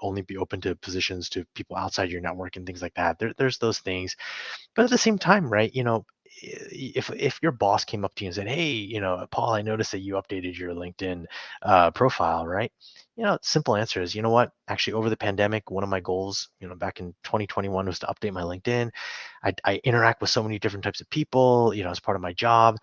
only be open to positions to people outside your network and things like that. There's those things, but at the same time, right? If your boss came up to you and said, "Hey, Paul, I noticed that you updated your LinkedIn profile," right? Simple answer is, you know what? Actually, over the pandemic, one of my goals, back in 2021, was to update my LinkedIn. I interact with so many different types of people, as part of my job.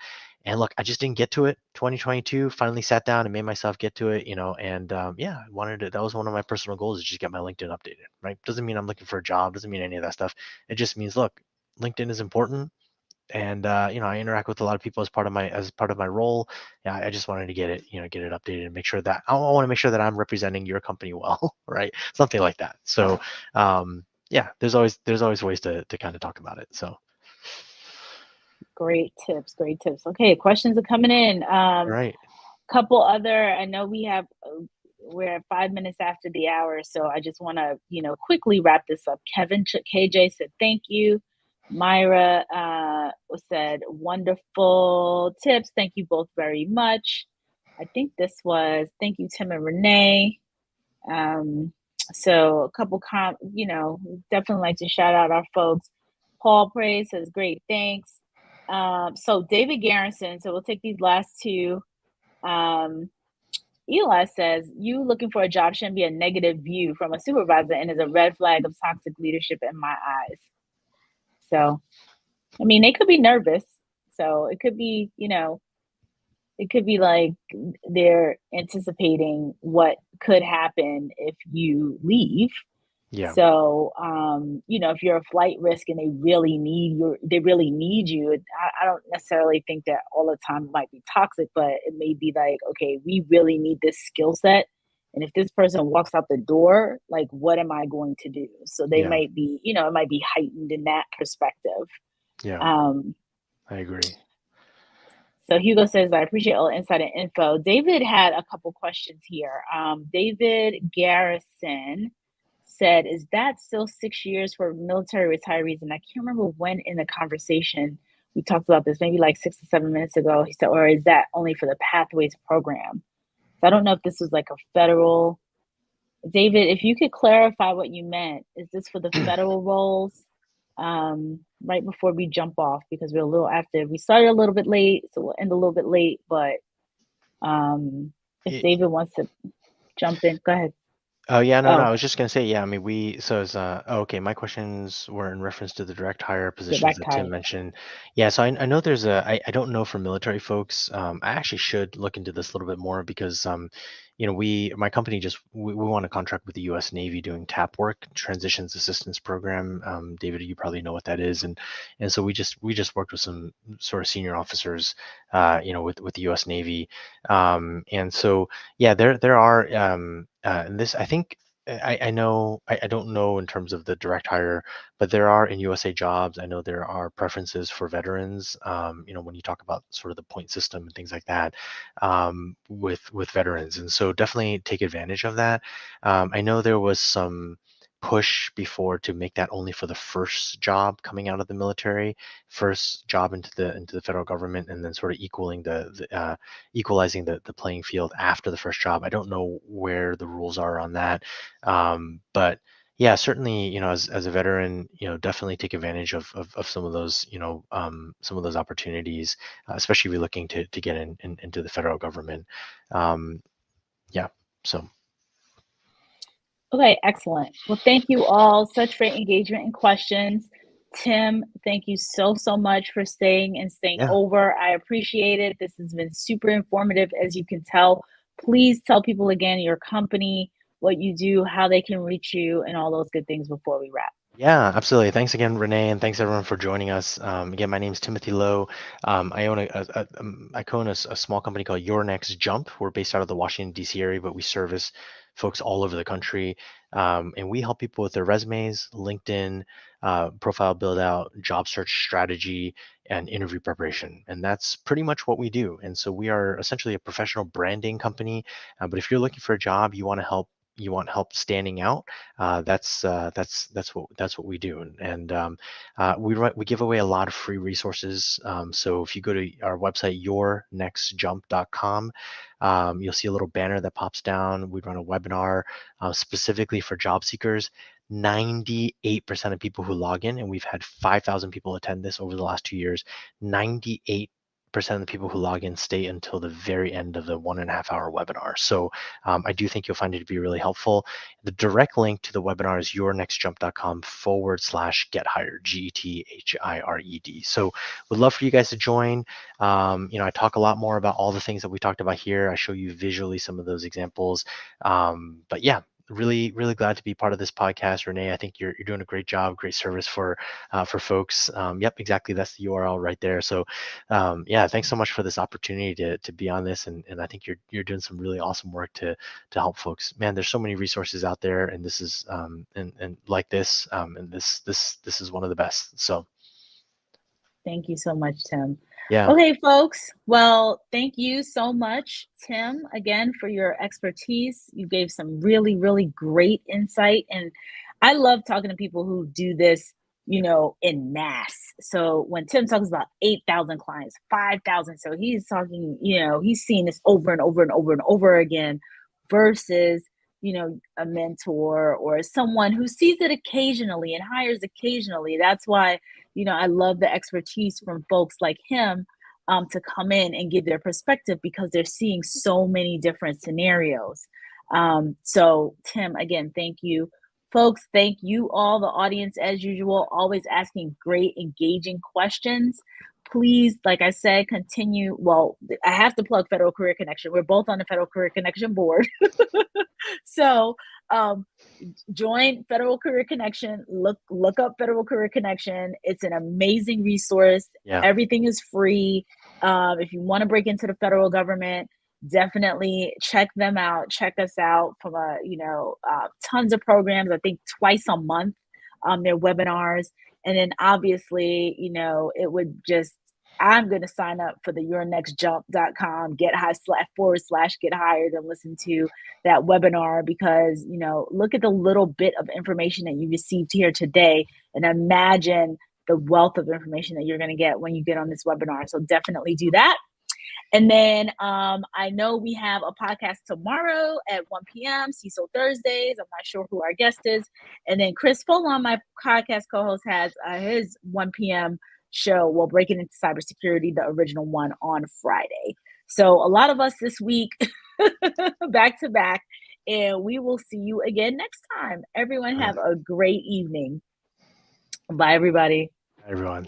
And look, I just didn't get to it. 2022, finally sat down and made myself get to it, and yeah, I wanted to, that was one of my personal goals, is just get my LinkedIn updated, right? Doesn't mean I'm looking for a job, doesn't mean any of that stuff. It just means, look, LinkedIn is important, and I interact with a lot of people as part of my role. Yeah, I just wanted to get it updated and make sure that I want to make sure that I'm representing your company well, right? Something like that. So yeah, there's always ways to kind of talk about it. So Great tips, great tips. Okay, questions are coming in. right. Couple other, I know we're at 5 minutes after the hour, so I just want to, quickly wrap this up. Kevin KJ said, thank you. Myra said, wonderful tips. Thank you both very much. I think this was, thank you, Tim and Renee. So a couple, definitely like to shout out our folks. Paul Praise says, great, thanks. So David Garrison, so we'll take these last two. Eli says, you looking for a job shouldn't be a negative view from a supervisor and is a red flag of toxic leadership in my eyes. So, I mean, they could be nervous. So it could be, it could be like they're anticipating what could happen if you leave. Yeah. So, if you're a flight risk and they really need you, I don't necessarily think that all the time it might be toxic, but it may be like, okay, we really need this skill set. And if this person walks out the door, like, what am I going to do? So they Yeah. might be, it might be heightened in that perspective. Yeah. Um, I agree. so Hugo says, I appreciate all the insight and info. David had a couple questions here. David Garrison said, is that still 6 years for military retirees? And I can't remember when in the conversation we talked about this, maybe like 6 to 7 minutes ago. He said, or is that only for the Pathways program? So I don't know if this was like a federal. David, if you could clarify what you meant, is this for the federal roles? Right before we jump off, because we're a little after, we started a little bit late, so we'll end a little bit late, but if It, David wants to jump in, go ahead. Oh yeah, no, Oh, I was just gonna say, yeah. I mean, okay. My questions were in reference to the direct hire positions direct that Tim hire. mentioned. Yeah, so I know I don't know for military folks. I actually should look into this a little bit more because my company we want to contract with the U.S. Navy doing TAP work, Transitions Assistance Program. David, you probably know what that is, and so we just worked with some sort of senior officers, with the U.S. Navy, and so yeah, there are. And this, I think, I know, I don't know in terms of the direct hire, but there are in USA Jobs. I know there are preferences for veterans. When you talk about sort of the point system and things like that, with veterans, and so definitely take advantage of that. I know there was some push before to make that only for the first job coming out of the military, first job into the federal government, and then sort of equalizing the playing field after the first job. I don't know where the rules are on that, but yeah, certainly, as a veteran, definitely take advantage of some of those, some of those opportunities, especially if you're looking to get into the federal government. Um, yeah, so Okay, excellent. Well, thank you all. Such great engagement and questions. Tim, thank you so much for staying yeah, over. I appreciate it. This has been super informative, as you can tell. Please tell people again your company, what you do, how they can reach you, and all those good things before we wrap. Yeah, absolutely. Thanks again, Renee, and thanks everyone for joining us. Again, my name is Timothy Lowe. I own I co-own a small company called Your Next Jump. We're based out of the Washington D.C. area, but we service folks all over the country, and we help people with their resumes, LinkedIn, profile build out, job search strategy, and interview preparation. And that's pretty much what we do. And so we are essentially a professional branding company. But if you're looking for a job, you want help standing out, that's what we do, and we give away a lot of free resources. So if you go to our website, yournextjump.com, you'll see a little banner that pops down. We run a webinar specifically for job seekers. 98% of people who log in, and we've had 5,000 people attend this over the last 2 years. 98% of the people who log in stay until the very end of the 1.5 hour webinar. So I do think you'll find it to be really helpful. The direct link to the webinar is yournextjump.com/get hired, GETHIRED. So would love for you guys to join. I talk a lot more about all the things that we talked about here. I show you visually some of those examples. But yeah, really, really glad to be part of this podcast, Renee. I think you're doing a great job, great service for folks. Yep, exactly. That's the URL right there. So yeah, thanks so much for this opportunity to be on this, and I think you're doing some really awesome work to help folks. Man, there's so many resources out there, and this is and like this, and this is one of the best. So Thank you so much, Tim. yeah, Okay, folks. Well, thank you so much, Tim, again, for your expertise. You gave some really, really great insight. And I love talking to people who do this, in mass. So when Tim talks about 8,000 clients, 5,000, so he's talking, he's seeing this over and over and over and over again versus, a mentor or someone who sees it occasionally and hires occasionally. That's why I love the expertise from folks like him to come in and give their perspective because they're seeing so many different scenarios. So, Tim, again, thank you. Folks, thank you all, the audience, as usual, always asking great, engaging questions. Please, like I said, continue. Well, I have to plug Federal Career Connection. We're both on the Federal Career Connection board. So, um, join Federal Career Connection. Look up Federal Career Connection. It's an amazing resource. yeah, Everything is free. If you want to break into the federal government, definitely check them out. Check us out from tons of programs. I think twice a month, their webinars, and then obviously, it would just. I'm going to sign up for the yournextjump.com get high / get hired and listen to that webinar because, look at the little bit of information that you received here today and imagine the wealth of information that you're going to get when you get on this webinar. So definitely do that. And then I know we have a podcast tomorrow at 1 p.m., CISO Thursdays. I'm not sure who our guest is. And then Chris Fullon, my podcast co-host, has his 1 p.m. show, well, Breaking Into Cybersecurity, the original one, on Friday. So a lot of us this week, back to back, and we will see you again next time. Everyone have a great evening. Bye, everybody. everyone.